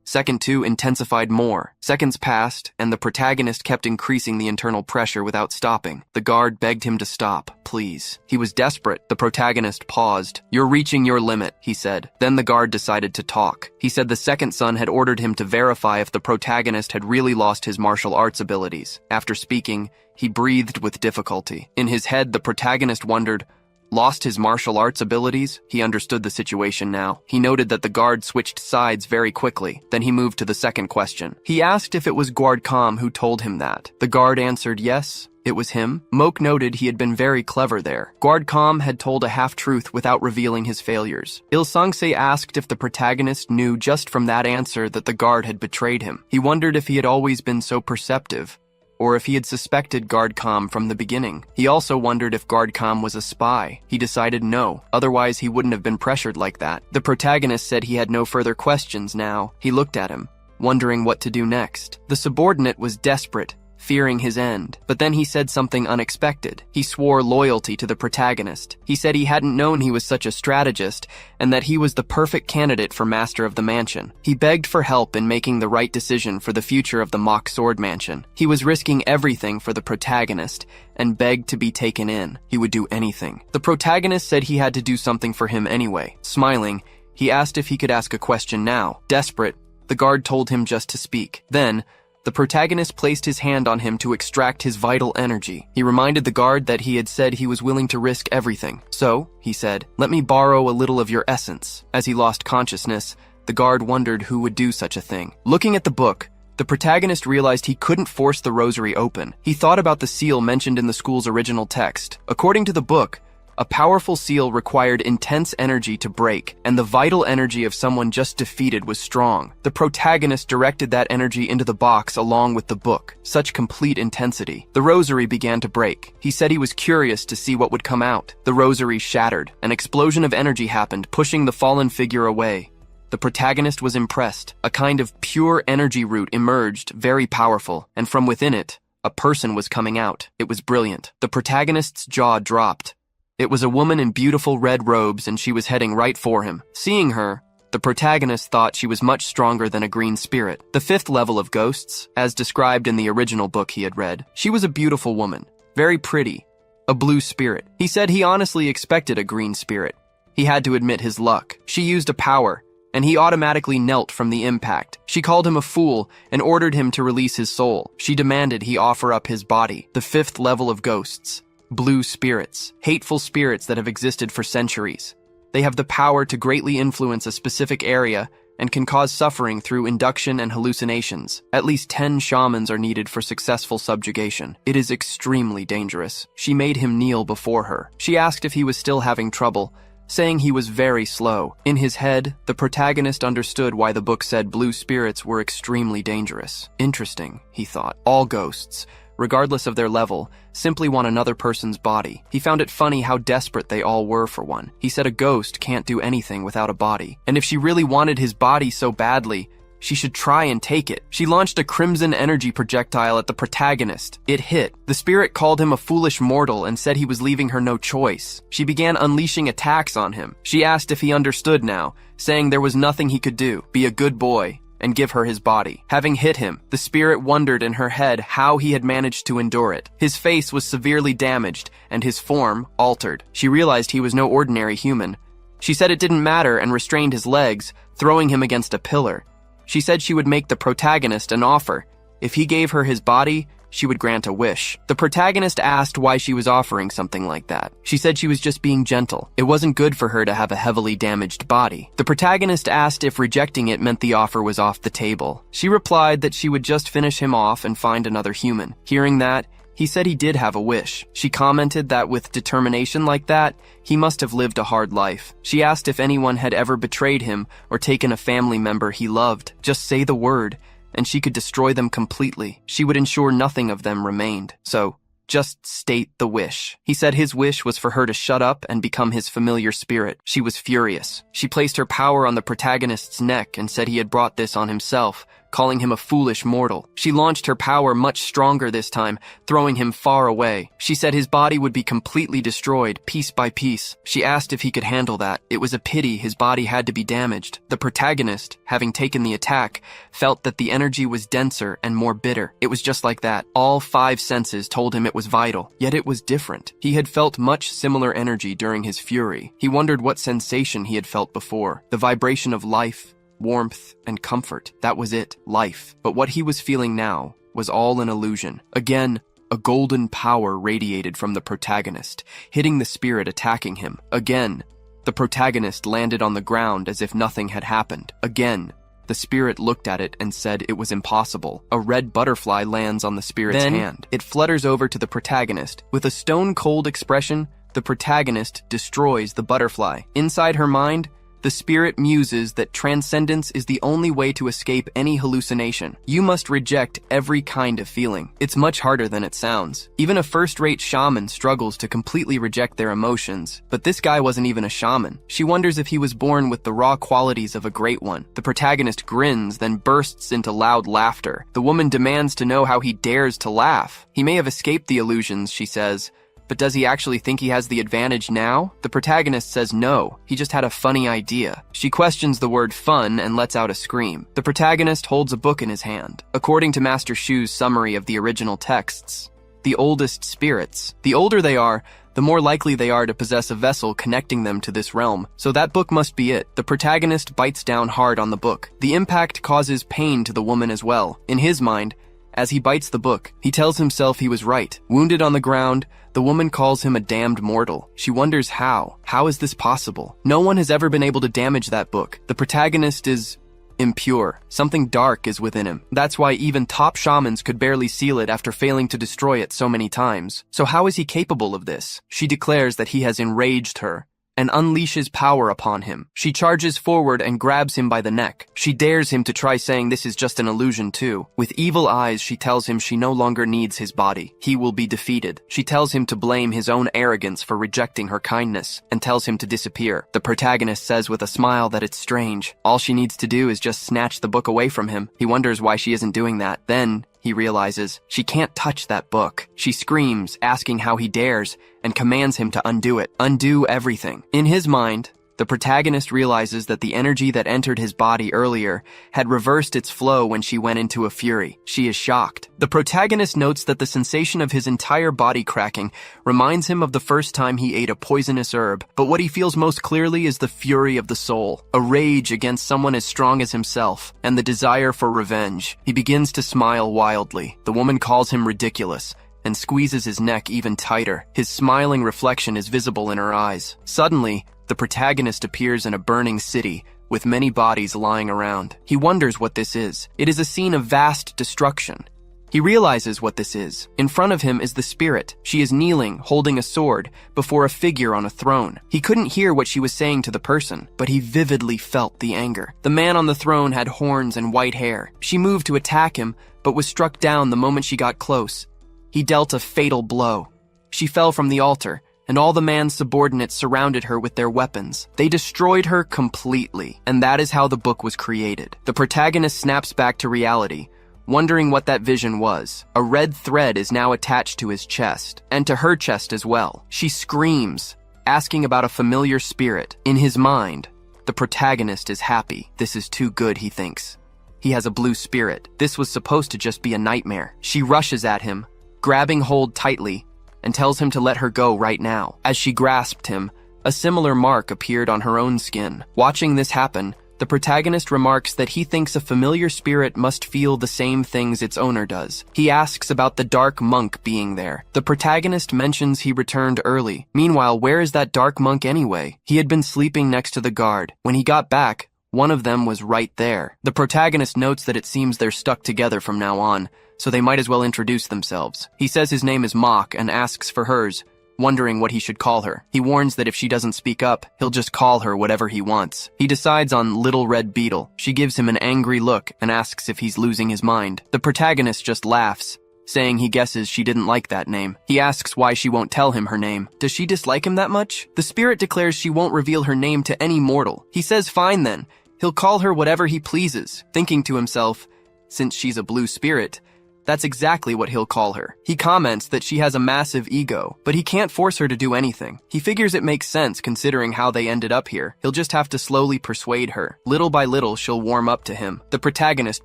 Second 2 intensified more. Seconds passed, and the protagonist kept increasing the internal pressure without stopping. The guard begged him to stop, please. He was desperate. The protagonist paused. "You're reaching your limit," he said. Then the guard decided to talk. He said the second son had ordered him to verify if the protagonist had really lost his martial arts abilities. After speaking, he breathed with difficulty. In his head, the protagonist wondered, lost his martial arts abilities? He understood the situation now. He noted that the guard switched sides very quickly. Then he moved to the second question. He asked if it was Guard Kam who told him that. The guard answered yes, it was him. Moke noted he had been very clever there. Guard Kam had told a half-truth without revealing his failures. Il-sung-se asked if the protagonist knew just from that answer that the guard had betrayed him. He wondered if he had always been so perceptive, or if he had suspected Guard Kam from the beginning. He also wondered if Guard Kam was a spy. He decided no, otherwise he wouldn't have been pressured like that. The protagonist said he had no further questions now. He looked at him, wondering what to do next. The subordinate was desperate, fearing his end. But then he said something unexpected. He swore loyalty to the protagonist. He said he hadn't known he was such a strategist, and that he was the perfect candidate for Master of the Mansion. He begged for help in making the right decision for the future of the Mock Sword Mansion. He was risking everything for the protagonist, and begged to be taken in. He would do anything. The protagonist said he had to do something for him anyway. Smiling, he asked if he could ask a question now. Desperate, the guard told him just to speak. Then, the protagonist placed his hand on him to extract his vital energy. He reminded the guard that he had said he was willing to risk everything. So, he said, let me borrow a little of your essence. As he lost consciousness, the guard wondered who would do such a thing. Looking at the book, the protagonist realized he couldn't force the rosary open. He thought about the seal mentioned in the school's original text. According to the book, a powerful seal required intense energy to break, and the vital energy of someone just defeated was strong. The protagonist directed that energy into the box along with the book. Such complete intensity. The rosary began to break. He said he was curious to see what would come out. The rosary shattered. An explosion of energy happened, pushing the fallen figure away. The protagonist was impressed. A kind of pure energy root emerged, very powerful, and from within it, a person was coming out. It was brilliant. The protagonist's jaw dropped. It was a woman in beautiful red robes, and she was heading right for him. Seeing her, the protagonist thought she was much stronger than a green spirit. The 5th level of ghosts, as described in the original book he had read. She was a beautiful woman, very pretty, a blue spirit. He said he honestly expected a green spirit. He had to admit his luck. She used a power, and he automatically knelt from the impact. She called him a fool and ordered him to release his soul. She demanded he offer up his body. The 5th level of ghosts. Blue spirits, hateful spirits that have existed for centuries. They have the power to greatly influence a specific area and can cause suffering through induction and hallucinations. At least 10 shamans are needed for successful subjugation. It is extremely dangerous. She made him kneel before her. She asked if he was still having trouble, saying he was very slow. In his head, the protagonist understood why the book said blue spirits were extremely dangerous. Interesting, he thought. All ghosts, regardless of their level, simply want another person's body. He found it funny how desperate they all were for one. He said a ghost can't do anything without a body, and if she really wanted his body so badly, She should try and take it. She launched a crimson energy projectile at the protagonist. It hit. The spirit called him a foolish mortal and said he was leaving her no choice. She began unleashing attacks on him. She asked if he understood now, saying there was nothing he could do. Be a good boy and give her his body. Having hit him, the spirit wondered in her head how he had managed to endure it. His face was severely damaged and his form altered. She realized he was no ordinary human. She said it didn't matter and restrained his legs, throwing him against a pillar. She said she would make the protagonist an offer. If he gave her his body, she would grant a wish. The protagonist asked why she was offering something like that. She said she was just being gentle. It wasn't good for her to have a heavily damaged body. The protagonist asked if rejecting it meant the offer was off the table. She replied that she would just finish him off and find another human. Hearing that, he said he did have a wish. She commented that with determination like that, he must have lived a hard life. She asked if anyone had ever betrayed him or taken a family member he loved. Just say the word, and she could destroy them completely. She would ensure nothing of them remained. So, just state the wish. He said his wish was for her to shut up and become his familiar spirit. She was furious. She placed her power on the protagonist's neck and said he had brought this on himself, calling him a foolish mortal. She launched her power much stronger this time, throwing him far away. She said his body would be completely destroyed, piece by piece. She asked if he could handle that. It was a pity his body had to be damaged. The protagonist, having taken the attack, felt that the energy was denser and more bitter. It was just like that. All 5 senses told him it was vital, yet it was different. He had felt much similar energy during his fury. He wondered what sensation he had felt before. The vibration of life, warmth, and comfort. That was it, life. But what he was feeling now was all an illusion. Again, a golden power radiated from the protagonist, hitting the spirit attacking him. Again, the protagonist landed on the ground as if nothing had happened. Again, the spirit looked at it and said it was impossible. A red butterfly lands on the spirit's hand. It flutters over to the protagonist. With a stone-cold expression, the protagonist destroys the butterfly. Inside her mind, the spirit muses that transcendence is the only way to escape any hallucination. You must reject every kind of feeling. It's much harder than it sounds. Even a first-rate shaman struggles to completely reject their emotions, but this guy wasn't even a shaman. She wonders if he was born with the raw qualities of a great one. The protagonist grins, then bursts into loud laughter. The woman demands to know how he dares to laugh. He may have escaped the illusions, she says, but does he actually think he has the advantage now? The protagonist says no, he just had a funny idea. She questions the word fun and lets out a scream. The protagonist holds a book in his hand. According to Master Shu's summary of the original texts, the oldest spirits, the older they are, the more likely they are to possess a vessel connecting them to this realm. So that book must be it. The protagonist bites down hard on the book. The impact causes pain to the woman as well. In his mind, as he bites the book, he tells himself he was right. Wounded on the ground, the woman calls him a damned mortal. She wonders how. How is this possible? No one has ever been able to damage that book. The protagonist is impure. Something dark is within him. That's why even top shamans could barely seal it after failing to destroy it so many times. So how is he capable of this? She declares that he has enraged her and unleashes power upon him. She charges forward and grabs him by the neck. She dares him to try saying this is just an illusion too. With evil eyes, she tells him she no longer needs his body. He will be defeated. She tells him to blame his own arrogance for rejecting her kindness and tells him to disappear. The protagonist says with a smile that it's strange. All she needs to do is just snatch the book away from him. He wonders why she isn't doing that. Then, he realizes she can't touch that book. She screams, asking how he dares, and commands him to undo it. Undo everything. In his mind, the protagonist realizes that the energy that entered his body earlier had reversed its flow when she went into a fury. She is shocked. The protagonist notes that the sensation of his entire body cracking reminds him of the first time he ate a poisonous herb, but what he feels most clearly is the fury of the soul, a rage against someone as strong as himself, and the desire for revenge. He begins to smile wildly. The woman calls him ridiculous and squeezes his neck even tighter. His smiling reflection is visible in her eyes. Suddenly, the protagonist appears in a burning city with many bodies lying around. He wonders what this is. It is a scene of vast destruction. He realizes what this is. In front of him is the spirit. She is kneeling, holding a sword, before a figure on a throne. He couldn't hear what she was saying to the person, but he vividly felt the anger. The man on the throne had horns and white hair. She moved to attack him, but was struck down the moment she got close. He dealt a fatal blow. She fell from the altar, and all the man's subordinates surrounded her with their weapons. They destroyed her completely, and that is how the book was created. The protagonist snaps back to reality, wondering what that vision was. A red thread is now attached to his chest, and to her chest as well. She screams, asking about a familiar spirit. In his mind, the protagonist is happy. This is too good, he thinks. He has a blue spirit. This was supposed to just be a nightmare. She rushes at him, grabbing hold tightly, and tells him to let her go right now. As she grasped him, a similar mark appeared on her own skin. Watching this happen, the protagonist remarks that he thinks a familiar spirit must feel the same things its owner does. He asks about the dark monk being there. The protagonist mentions he returned early. Meanwhile, where is that dark monk anyway? He had been sleeping next to the guard. When he got back, one of them was right there. The protagonist notes that it seems they're stuck together from now on, so they might as well introduce themselves. He says his name is Mock and asks for hers, wondering what he should call her. He warns that if she doesn't speak up, he'll just call her whatever he wants. He decides on Little Red Beetle. She gives him an angry look and asks if he's losing his mind. The protagonist just laughs, saying he guesses she didn't like that name. He asks why she won't tell him her name. Does she dislike him that much? The spirit declares she won't reveal her name to any mortal. He says fine then. He'll call her whatever he pleases, thinking to himself, since she's a blue spirit, that's exactly what he'll call her. He comments that she has a massive ego, but he can't force her to do anything. He figures it makes sense considering how they ended up here. He'll just have to slowly persuade her. Little by little, she'll warm up to him. The protagonist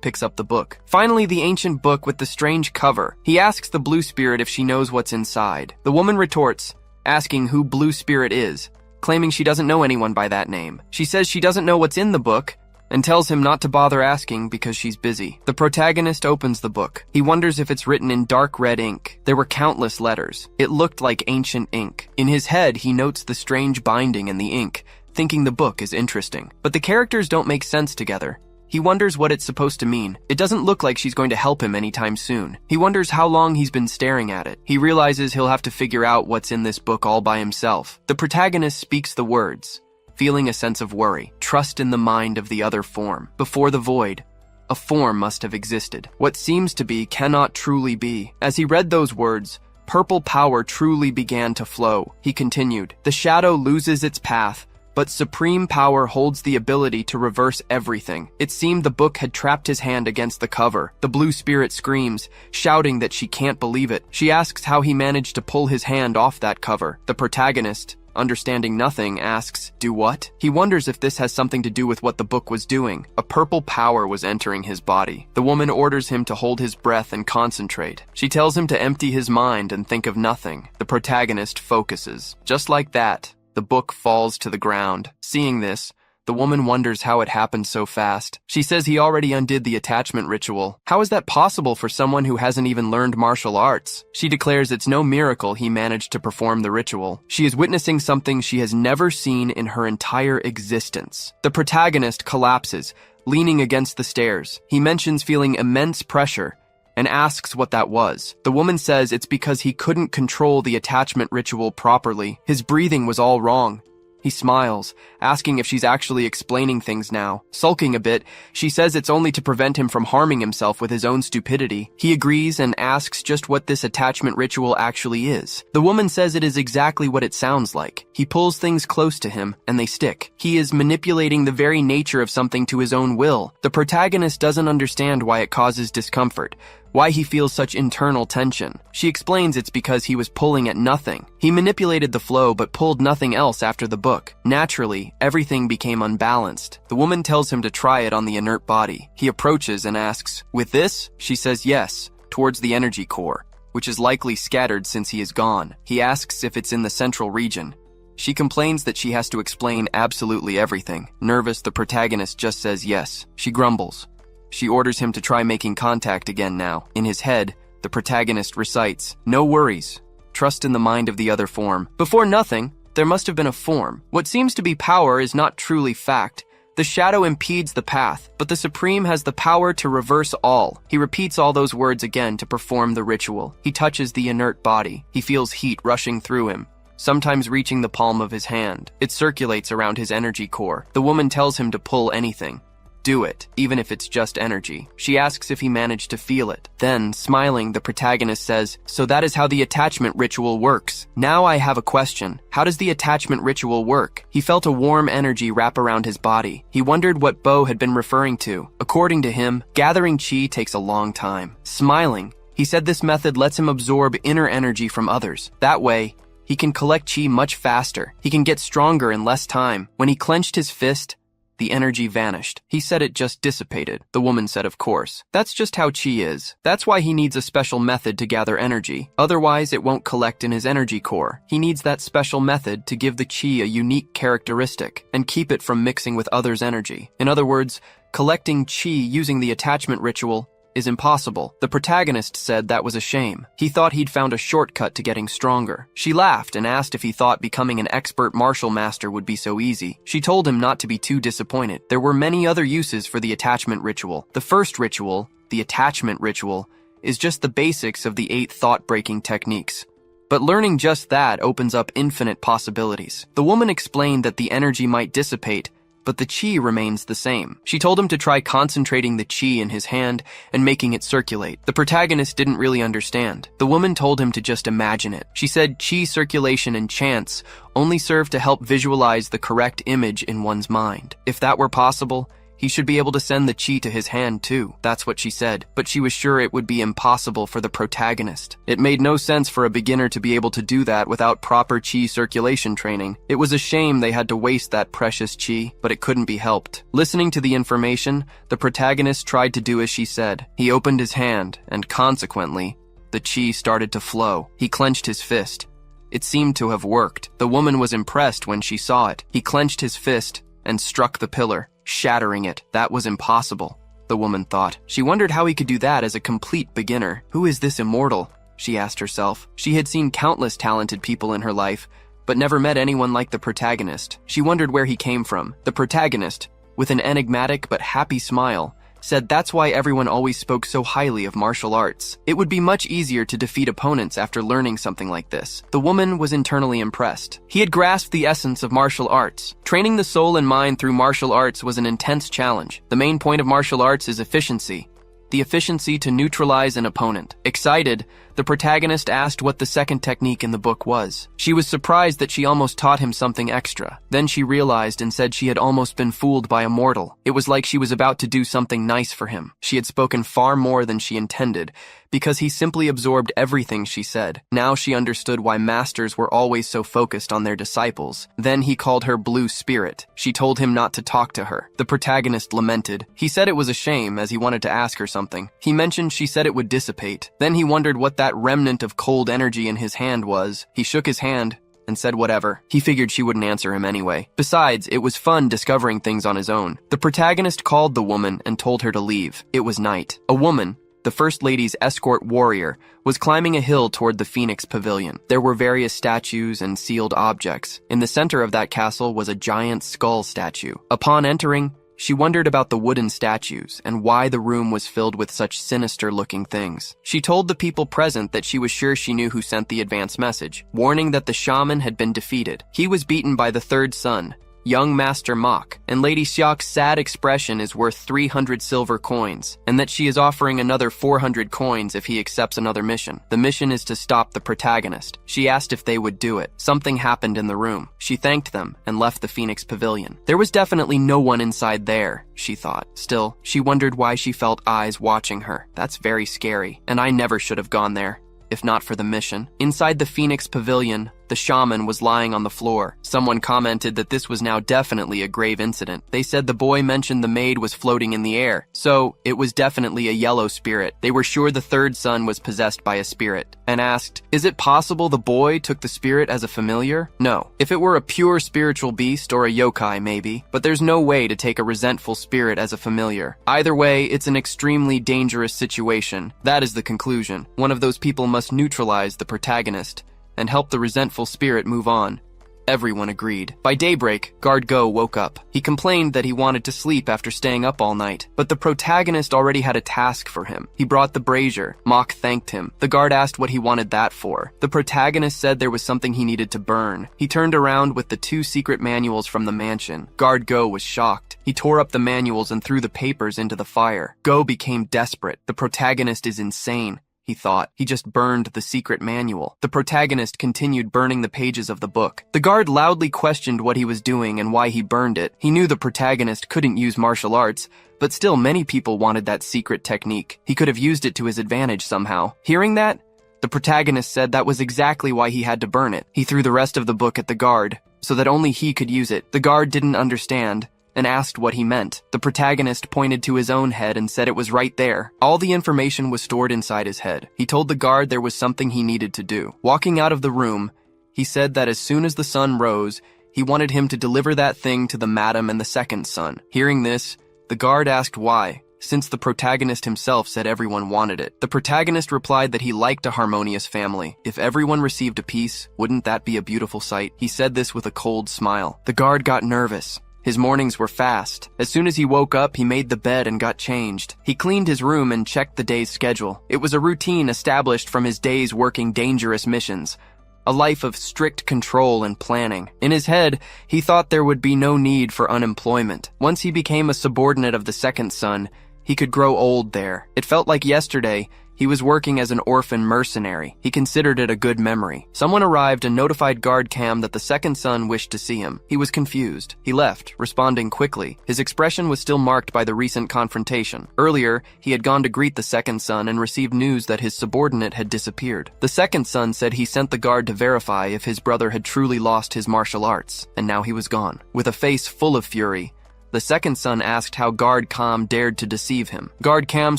picks up the book. Finally, the ancient book with the strange cover. He asks the blue spirit if she knows what's inside. The woman retorts, asking who Blue Spirit is, claiming she doesn't know anyone by that name. She says she doesn't know what's in the book, and tells him not to bother asking because she's busy. The protagonist opens the book. He wonders if it's written in dark red ink. There were countless letters. It looked like ancient ink. In his head, he notes the strange binding and the ink, thinking the book is interesting. But the characters don't make sense together. He wonders what it's supposed to mean. It doesn't look like she's going to help him anytime soon. He wonders how long he's been staring at it. He realizes he'll have to figure out what's in this book all by himself. The protagonist speaks the words, feeling a sense of worry. Trust in the mind of the other form. Before the void, a form must have existed. What seems to be cannot truly be. As he read those words, purple power truly began to flow. He continued, the shadow loses its path, but supreme power holds the ability to reverse everything. It seemed the book had trapped his hand against the cover. The blue spirit screams, shouting that she can't believe it. She asks how he managed to pull his hand off that cover. The protagonist, understanding nothing, asks, do what? He wonders if this has something to do with what the book was doing. A purple power was entering his body. The woman orders him to hold his breath and concentrate. She tells him to empty his mind and think of nothing. The protagonist focuses. Just like that, the book falls to the ground. Seeing this, the woman wonders how it happened so fast. She says he already undid the attachment ritual. How is that possible for someone who hasn't even learned martial arts? She declares it's no miracle he managed to perform the ritual. She is witnessing something she has never seen in her entire existence. The protagonist collapses, leaning against the stairs. He mentions feeling immense pressure and asks what that was. The woman says it's because he couldn't control the attachment ritual properly. His breathing was all wrong. He smiles, asking if she's actually explaining things now. Sulking a bit, she says it's only to prevent him from harming himself with his own stupidity. He agrees and asks just what this attachment ritual actually is. The woman says it is exactly what it sounds like. He pulls things close to him, and they stick. He is manipulating the very nature of something to his own will. The protagonist doesn't understand why it causes discomfort, why he feels such internal tension. She explains it's because he was pulling at nothing. He manipulated the flow but pulled nothing else after the book. Naturally, everything became unbalanced. The woman tells him to try it on the inert body. He approaches and asks, with this? She says yes, towards the energy core, which is likely scattered since he is gone. He asks if it's in the central region. She complains that she has to explain absolutely everything. Nervous, the protagonist just says yes. She grumbles. She orders him to try making contact again now. In his head, the protagonist recites, no worries. Trust in the mind of the other form. Before nothing, there must have been a form. What seems to be power is not truly fact. The shadow impedes the path, but the Supreme has the power to reverse all. He repeats all those words again to perform the ritual. He touches the inert body. He feels heat rushing through him, sometimes reaching the palm of his hand. It circulates around his energy core. The woman tells him to pull anything. Do it, even if it's just energy. She asks if he managed to feel it. Then, smiling, the protagonist says, "So that is how the attachment ritual works. Now I have a question. How does the attachment ritual work?" He felt a warm energy wrap around his body. He wondered what Bo had been referring to. According to him, gathering chi takes a long time. Smiling, he said this method lets him absorb inner energy from others. That way, he can collect chi much faster. He can get stronger in less time. When he clenched his fist, the energy vanished. He said it just dissipated. The woman said, "Of course. That's just how chi is. That's why he needs a special method to gather energy. Otherwise, it won't collect in his energy core. He needs that special method to give the chi a unique characteristic and keep it from mixing with others' energy. In other words, collecting chi using the attachment ritual is impossible." The protagonist said that was a shame. He thought he'd found a shortcut to getting stronger. She laughed and asked if he thought becoming an expert martial master would be so easy. She told him not to be too disappointed. There were many other uses for the attachment ritual. The first ritual, the attachment ritual, is just the basics of the 8 thought-breaking techniques. But learning just that opens up infinite possibilities. The woman explained that the energy might dissipate, but the chi remains the same. She told him to try concentrating the chi in his hand and making it circulate. The protagonist didn't really understand. The woman told him to just imagine it. She said chi circulation and chants only serve to help visualize the correct image in one's mind. If that were possible, he should be able to send the chi to his hand too. That's what she said, but she was sure it would be impossible for the protagonist. It made no sense for a beginner to be able to do that without proper chi circulation training. It was a shame they had to waste that precious chi, but it couldn't be helped. Listening to the information, the protagonist tried to do as she said. He opened his hand, and consequently, the chi started to flow. He clenched his fist. It seemed to have worked. The woman was impressed when she saw it. He clenched his fist and struck the pillar, shattering it. That was impossible, the woman thought. She wondered how he could do that as a complete beginner. Who is this immortal? She asked herself. She had seen countless talented people in her life, but never met anyone like the protagonist. She wondered where he came from. The protagonist, with an enigmatic but happy smile, said that's why everyone always spoke so highly of martial arts. It would be much easier to defeat opponents after learning something like this. The woman was internally impressed. He had grasped the essence of martial arts. Training the soul and mind through martial arts was an intense challenge. The main point of martial arts is efficiency. The efficiency to neutralize an opponent. Excited, the protagonist asked what the second technique in the book was. She was surprised that she almost taught him something extra. Then she realized and said she had almost been fooled by a mortal. It was like she was about to do something nice for him. She had spoken far more than she intended, because he simply absorbed everything she said. Now she understood why masters were always so focused on their disciples. Then he called her Blue Spirit. She told him not to talk to her. The protagonist lamented. He said it was a shame, as he wanted to ask her something. He mentioned she said it would dissipate. Then he wondered what that remnant of cold energy in his hand was. He shook his hand and said whatever. He figured she wouldn't answer him anyway. Besides, it was fun discovering things on his own. The protagonist called the woman and told her to leave. It was night. A woman, the First Lady's escort warrior, was climbing a hill toward the Phoenix Pavilion. There were various statues and sealed objects. In the center of that castle was a giant skull statue. Upon entering, she wondered about the wooden statues and why the room was filled with such sinister-looking things. She told the people present that she was sure she knew who sent the advance message, warning that the shaman had been defeated. He was beaten by the third son, young Master Mok, and Lady Xiao's sad expression is worth 300 silver coins, and that she is offering another 400 coins if he accepts another mission. The mission is to stop the protagonist. She asked if they would do it. Something happened in the room. She thanked them and left the Phoenix Pavilion. There was definitely no one inside there, she thought. Still, she wondered why she felt eyes watching her. That's very scary, and I never should have gone there, if not for the mission. Inside the Phoenix Pavilion, the shaman was lying on the floor. Someone commented that this was now definitely a grave incident. They said the boy mentioned the maid was floating in the air, so it was definitely a yellow spirit. They were sure the third son was possessed by a spirit, and asked, is it possible the boy took the spirit as a familiar? No. If it were a pure spiritual beast or a yokai, maybe, but there's no way to take a resentful spirit as a familiar. Either way, it's an extremely dangerous situation. That is the conclusion. One of those people must neutralize the protagonist and help the resentful spirit move on. Everyone agreed. By daybreak, Guard Go woke up. He complained that he wanted to sleep after staying up all night, but the protagonist already had a task for him. He brought the brazier. Mok thanked him. The guard asked what he wanted that for. The protagonist said there was something he needed to burn. He turned around with the 2 secret manuals from the mansion. Guard Go was shocked. He tore up the manuals and threw the papers into the fire. Go became desperate. The protagonist is insane, he thought. He just burned the secret manual. The protagonist continued burning the pages of the book. The guard loudly questioned what he was doing and why he burned it. He knew the protagonist couldn't use martial arts, but still many people wanted that secret technique. He could have used it to his advantage somehow. Hearing that, the protagonist said that was exactly why he had to burn it. He threw the rest of the book at the guard, so that only he could use it. The guard didn't understand and asked what he meant. The protagonist pointed to his own head and said it was right there. All the information was stored inside his head. He told the guard there was something he needed to do. Walking out of the room, he said that as soon as the sun rose, he wanted him to deliver that thing to the madam and the second son. Hearing this, the guard asked why, since the protagonist himself said everyone wanted it. The protagonist replied that he liked a harmonious family. If everyone received a piece, wouldn't that be a beautiful sight? He said this with a cold smile. The guard got nervous. His mornings were fast. As soon as he woke up, he made the bed and got changed. He cleaned his room and checked the day's schedule. It was a routine established from his days working dangerous missions. A life of strict control and planning. In his head, he thought there would be no need for unemployment. Once he became a subordinate of the second son, he could grow old there. It felt like yesterday, he was working as an orphan mercenary. He considered it a good memory. Someone arrived and notified guard Cam that the second son wished to see him. He was confused. He left, responding quickly. His expression was still marked by the recent confrontation. Earlier, he had gone to greet the second son and received news that his subordinate had disappeared. The second son said he sent the guard to verify if his brother had truly lost his martial arts, and now he was gone. With a face full of fury, the second son asked how Guard Cam dared to deceive him. Guard Cam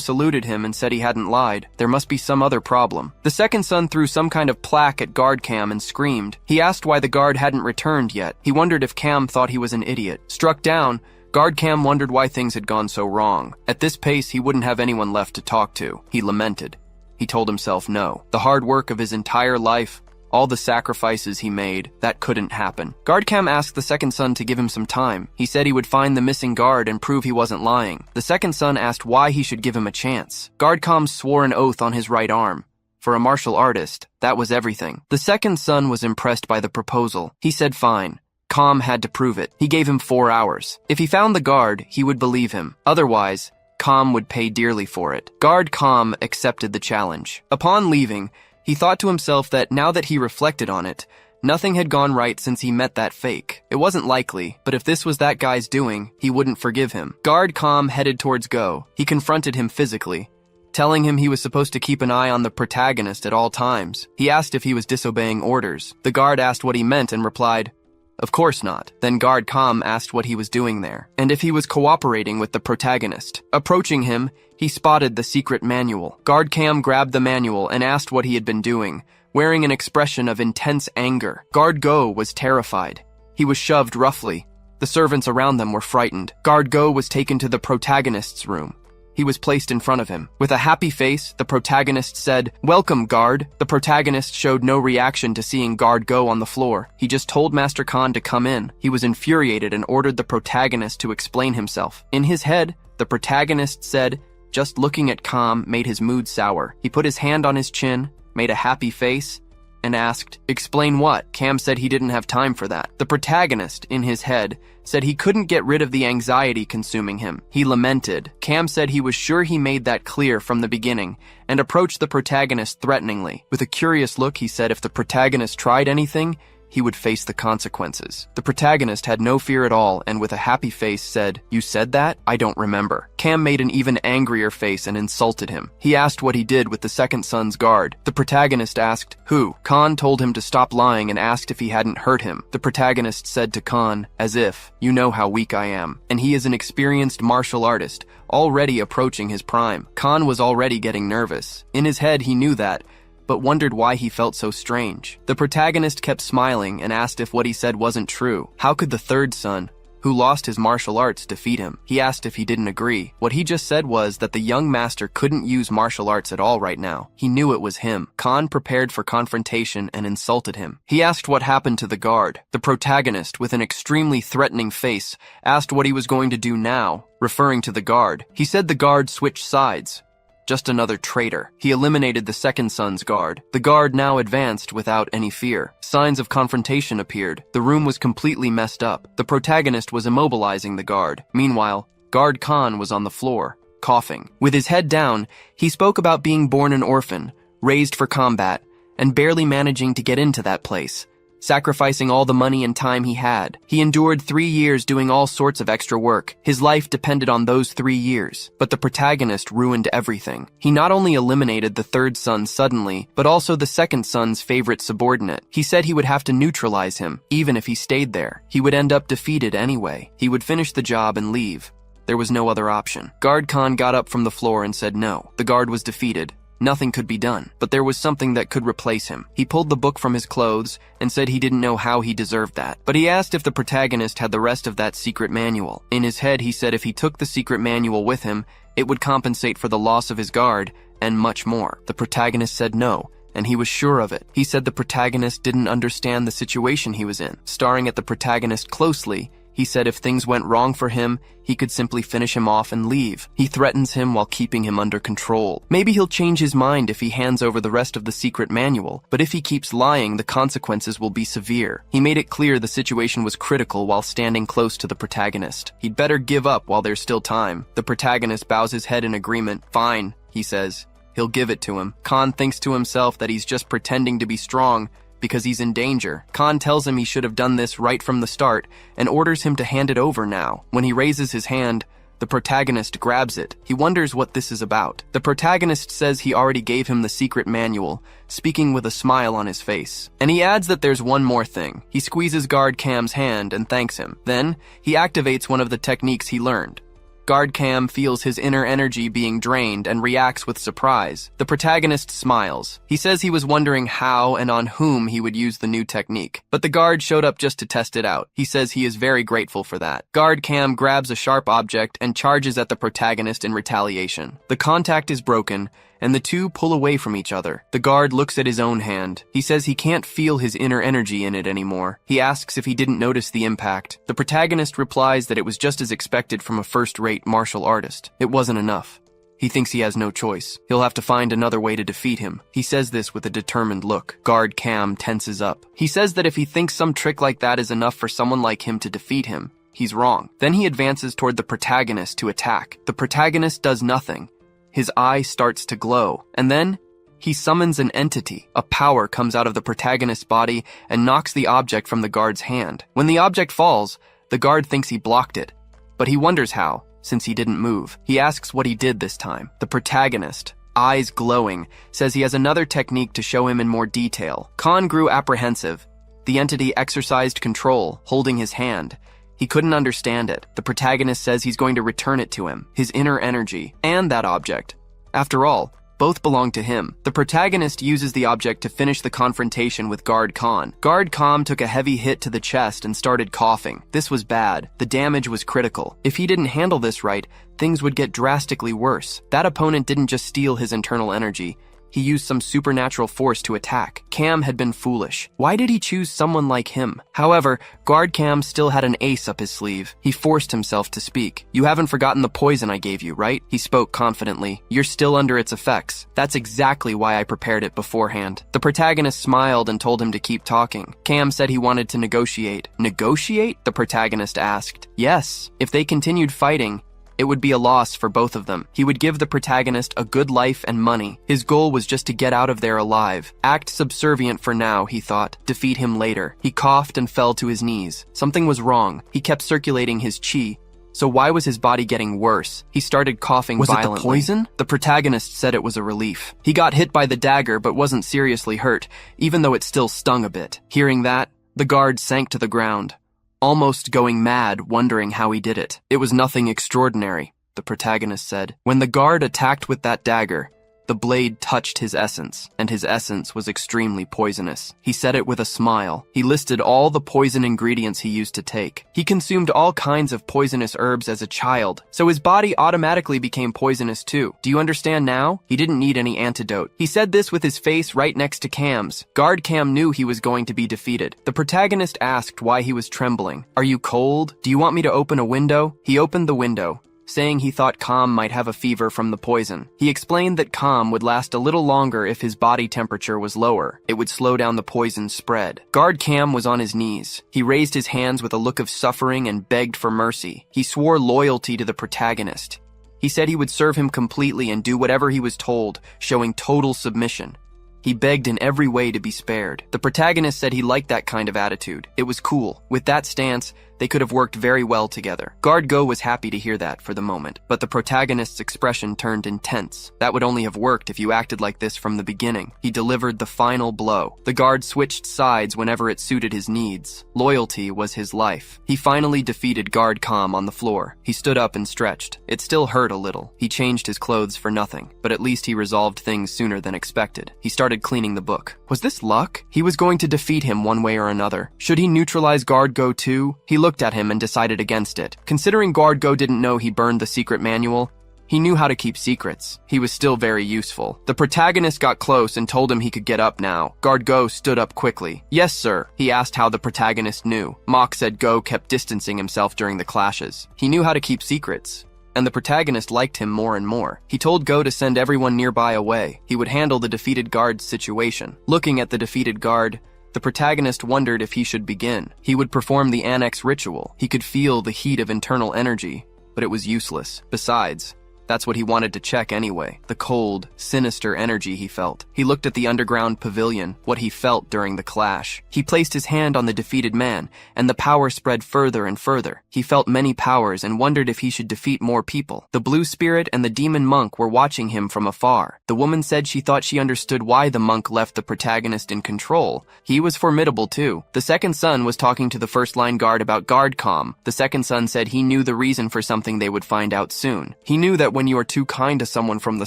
saluted him and said he hadn't lied. There must be some other problem. The second son threw some kind of plaque at Guard Cam and screamed. He asked why the guard hadn't returned yet. He wondered if Cam thought he was an idiot. Struck down, Guard Cam wondered why things had gone so wrong. At this pace, he wouldn't have anyone left to talk to. He lamented. He told himself no. The hard work of his entire life, all the sacrifices he made, that couldn't happen. Guard Cam asked the second son to give him some time. He said he would find the missing guard and prove he wasn't lying. The second son asked why he should give him a chance. Guard Cam swore an oath on his right arm. For a martial artist, that was everything. The second son was impressed by the proposal. He said fine. Cam had to prove it. He gave him 4 hours. If he found the guard, he would believe him. Otherwise, Cam would pay dearly for it. Guard Cam accepted the challenge. Upon leaving, he thought to himself that now that he reflected on it, nothing had gone right since he met that fake. It wasn't likely, but if this was that guy's doing, he wouldn't forgive him. Guard Cam headed towards Go. He confronted him physically, telling him he was supposed to keep an eye on the protagonist at all times. He asked if he was disobeying orders. The guard asked what he meant and replied, "Of course not." Then Guard Cam asked what he was doing there, and if he was cooperating with the protagonist. Approaching him, he spotted the secret manual. Guard Cam grabbed the manual and asked what he had been doing, wearing an expression of intense anger. Guard Go was terrified. He was shoved roughly. The servants around them were frightened. Guard Go was taken to the protagonist's room. He was placed in front of him. With a happy face, the protagonist said, "Welcome, guard." The protagonist showed no reaction to seeing Guard Go on the floor. He just told Master Khan to come in. He was infuriated and ordered the protagonist to explain himself. In his head, the protagonist said, just looking at Khan made his mood sour. He put his hand on his chin, made a happy face, and asked, "Explain what?" Cam said he didn't have time for that. The protagonist, in his head, said he couldn't get rid of the anxiety consuming him. He lamented. Cam said he was sure he made that clear from the beginning, and approached the protagonist threateningly. With a curious look, he said if the protagonist tried anything, he would face the consequences. The protagonist had no fear at all, and with a happy face said, "You said that? I don't remember." Cam made an even angrier face and insulted him. He asked what he did with the second son's guard. The protagonist asked, "Who?" Khan told him to stop lying and asked if he hadn't hurt him. The protagonist said to Khan, as if, "You know how weak I am." And he is an experienced martial artist, already approaching his prime. Khan was already getting nervous. In his head, he knew that, but wondered why he felt so strange. The protagonist kept smiling and asked if what he said wasn't true. How could the third son, who lost his martial arts, defeat him? He asked if he didn't agree. What he just said was that the young master couldn't use martial arts at all right now. He knew it was him. Khan prepared for confrontation and insulted him. He asked what happened to the guard. The protagonist, with an extremely threatening face, asked what he was going to do now, referring to the guard. He said the guard switched sides. just another traitor. He eliminated the second son's guard. The guard now advanced without any fear. Signs of confrontation appeared. The room was completely messed up. The protagonist was immobilizing the guard. Meanwhile, Guard Khan was on the floor, coughing. With his head down, he spoke about being born an orphan, raised for combat, and barely managing to get into that place, sacrificing all the money and time he had. He endured 3 years doing all sorts of extra work. His life depended on those 3 years. But the protagonist ruined everything. He not only eliminated the third son suddenly, but also the second son's favorite subordinate. He said he would have to neutralize him, even if he stayed there. He would end up defeated anyway. He would finish the job and leave. There was no other option. Guard Khan got up from the floor and said no. The guard was defeated. Nothing could be done, but there was something that could replace him. He pulled the book from his clothes and said he didn't know how he deserved that. But he asked if the protagonist had the rest of that secret manual. In his head, he said if he took the secret manual with him, it would compensate for the loss of his guard and much more. The protagonist said no, and he was sure of it. He said the protagonist didn't understand the situation he was in. Staring at the protagonist closely, he said if things went wrong for him, he could simply finish him off and leave. He threatens him while keeping him under control. Maybe he'll change his mind if he hands over the rest of the secret manual, but if he keeps lying, the consequences will be severe. He made it clear the situation was critical while standing close to the protagonist. He'd better give up while there's still time. The protagonist bows his head in agreement. Fine, he says. He'll give it to him. Khan thinks to himself that he's just pretending to be strong, because he's in danger. Khan tells him he should have done this right from the start and orders him to hand it over now. When he raises his hand, the protagonist grabs it. He wonders what this is about. The protagonist says he already gave him the secret manual, speaking with a smile on his face. And he adds that there's one more thing. He squeezes Guard Cam's hand and thanks him. Then, he activates one of the techniques he learned. Guard Cam feels his inner energy being drained and reacts with surprise. The protagonist smiles. He says he was wondering how and on whom he would use the new technique, but the guard showed up just to test it out. He says he is very grateful for that. Guard Cam grabs a sharp object and charges at the protagonist in retaliation. The contact is broken, and the two pull away from each other. The guard looks at his own hand. He says he can't feel his inner energy in it anymore. He asks if he didn't notice the impact. The protagonist replies that it was just as expected from a first-rate martial artist. It wasn't enough. He thinks he has no choice. He'll have to find another way to defeat him. He says this with a determined look. Guard Cam tenses up. He says that if he thinks some trick like that is enough for someone like him to defeat him, he's wrong. Then he advances toward the protagonist to attack. The protagonist does nothing. His eye starts to glow, and then he summons an entity. A power comes out of the protagonist's body and knocks the object from the guard's hand. When the object falls, the guard thinks he blocked it, but he wonders how, since he didn't move. He asks what he did this time. The protagonist, eyes glowing, says he has another technique to show him in more detail. Khan grew apprehensive. The entity exercised control, holding his hand. He couldn't understand it. The protagonist says he's going to return it to him, his inner energy, and that object. After all, both belong to him. The protagonist uses the object to finish the confrontation with Guard Khan. Guard Khan took a heavy hit to the chest and started coughing. This was bad. The damage was critical. If he didn't handle this right, things would get drastically worse. That opponent didn't just steal his internal energy. He used some supernatural force to attack. Cam had been foolish. Why did he choose someone like him? However, Guard Cam still had an ace up his sleeve. He forced himself to speak. "You haven't forgotten the poison I gave you, right?" He spoke confidently. "You're still under its effects. That's exactly why I prepared it beforehand." The protagonist smiled and told him to keep talking. Cam said he wanted to negotiate. Negotiate? The protagonist asked. Yes. If they continued fighting, it would be a loss for both of them. He would give the protagonist a good life and money. His goal was just to get out of there alive. Act subservient for now, he thought. Defeat him later. He coughed and fell to his knees. Something was wrong. He kept circulating his chi. So why was his body getting worse? He started coughing violently. Was it the poison? The protagonist said it was a relief. He got hit by the dagger but wasn't seriously hurt, even though it still stung a bit. Hearing that, the guard sank to the ground, almost going mad, wondering how he did it. It was nothing extraordinary, the protagonist said. When the guard attacked with that dagger, the blade touched his essence, and his essence was extremely poisonous. He said it with a smile. He listed all the poison ingredients he used to take. He consumed all kinds of poisonous herbs as a child, so his body automatically became poisonous too. Do you understand now? He didn't need any antidote. He said this with his face right next to Cam's. Guard Cam knew he was going to be defeated. The protagonist asked why he was trembling. "Are you cold? Do you want me to open a window?" He opened the window. saying he thought Kam might have a fever from the poison. He explained that Kam would last a little longer if his body temperature was lower. It would slow down the poison's spread. Guard Kam was on his knees. He raised his hands with a look of suffering and begged for mercy. He swore loyalty to the protagonist. He said he would serve him completely and do whatever he was told, showing total submission. He begged in every way to be spared. The protagonist said he liked that kind of attitude. It was cool. With that stance, they could have worked very well together. Guard Go was happy to hear that for the moment, but the protagonist's expression turned intense. That would only have worked if you acted like this from the beginning. He delivered the final blow. The guard switched sides whenever it suited his needs. Loyalty was his life. He finally defeated Guard Kam on the floor. He stood up and stretched. It still hurt a little. He changed his clothes for nothing, but at least he resolved things sooner than expected. He started cleaning the book. Was this luck? He was going to defeat him one way or another. Should he neutralize Guard Go too? He looked at him and decided against it. Considering Guard Go didn't know he burned the secret manual, he knew how to keep secrets. He was still very useful. The protagonist got close and told him he could get up now. Guard Go stood up quickly. Yes, sir. He asked how the protagonist knew. Mock said Go kept distancing himself during the clashes. He knew how to keep secrets, and the protagonist liked him more and more. He told Go to send everyone nearby away. He would handle the defeated guard's situation. Looking at the defeated guard, the protagonist wondered if he should begin. He would perform the annex ritual. He could feel the heat of internal energy, but it was useless. Besides, that's what he wanted to check anyway. The cold, sinister energy he felt. He looked at the underground pavilion, what he felt during the clash. He placed his hand on the defeated man, and the power spread further and further. He felt many powers and wondered if he should defeat more people. The blue spirit and the demon monk were watching him from afar. The woman said she thought she understood why the monk left the protagonist in control. He was formidable too. The second son was talking to the first-line guard about Guard Kam. The second son said he knew the reason for something they would find out soon. He knew that when you are too kind to someone from the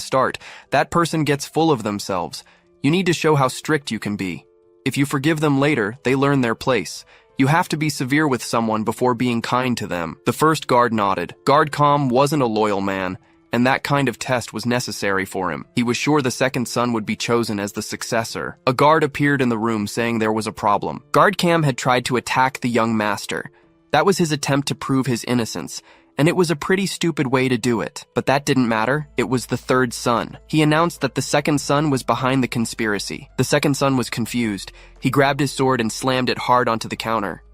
start, that person gets full of themselves. You need to show how strict you can be. If you forgive them later, they learn their place. You have to be severe with someone before being kind to them. The first guard nodded. Guard Kam wasn't a loyal man, and that kind of test was necessary for him. He was sure the second son would be chosen as the successor. A guard appeared in the room saying there was a problem. Guard Kam had tried to attack the young master. That was his attempt to prove his innocence, and it was a pretty stupid way to do it. But that didn't matter. It was the third son. He announced that the second son was behind the conspiracy. The second son was confused. He grabbed his sword and slammed it hard onto the counter.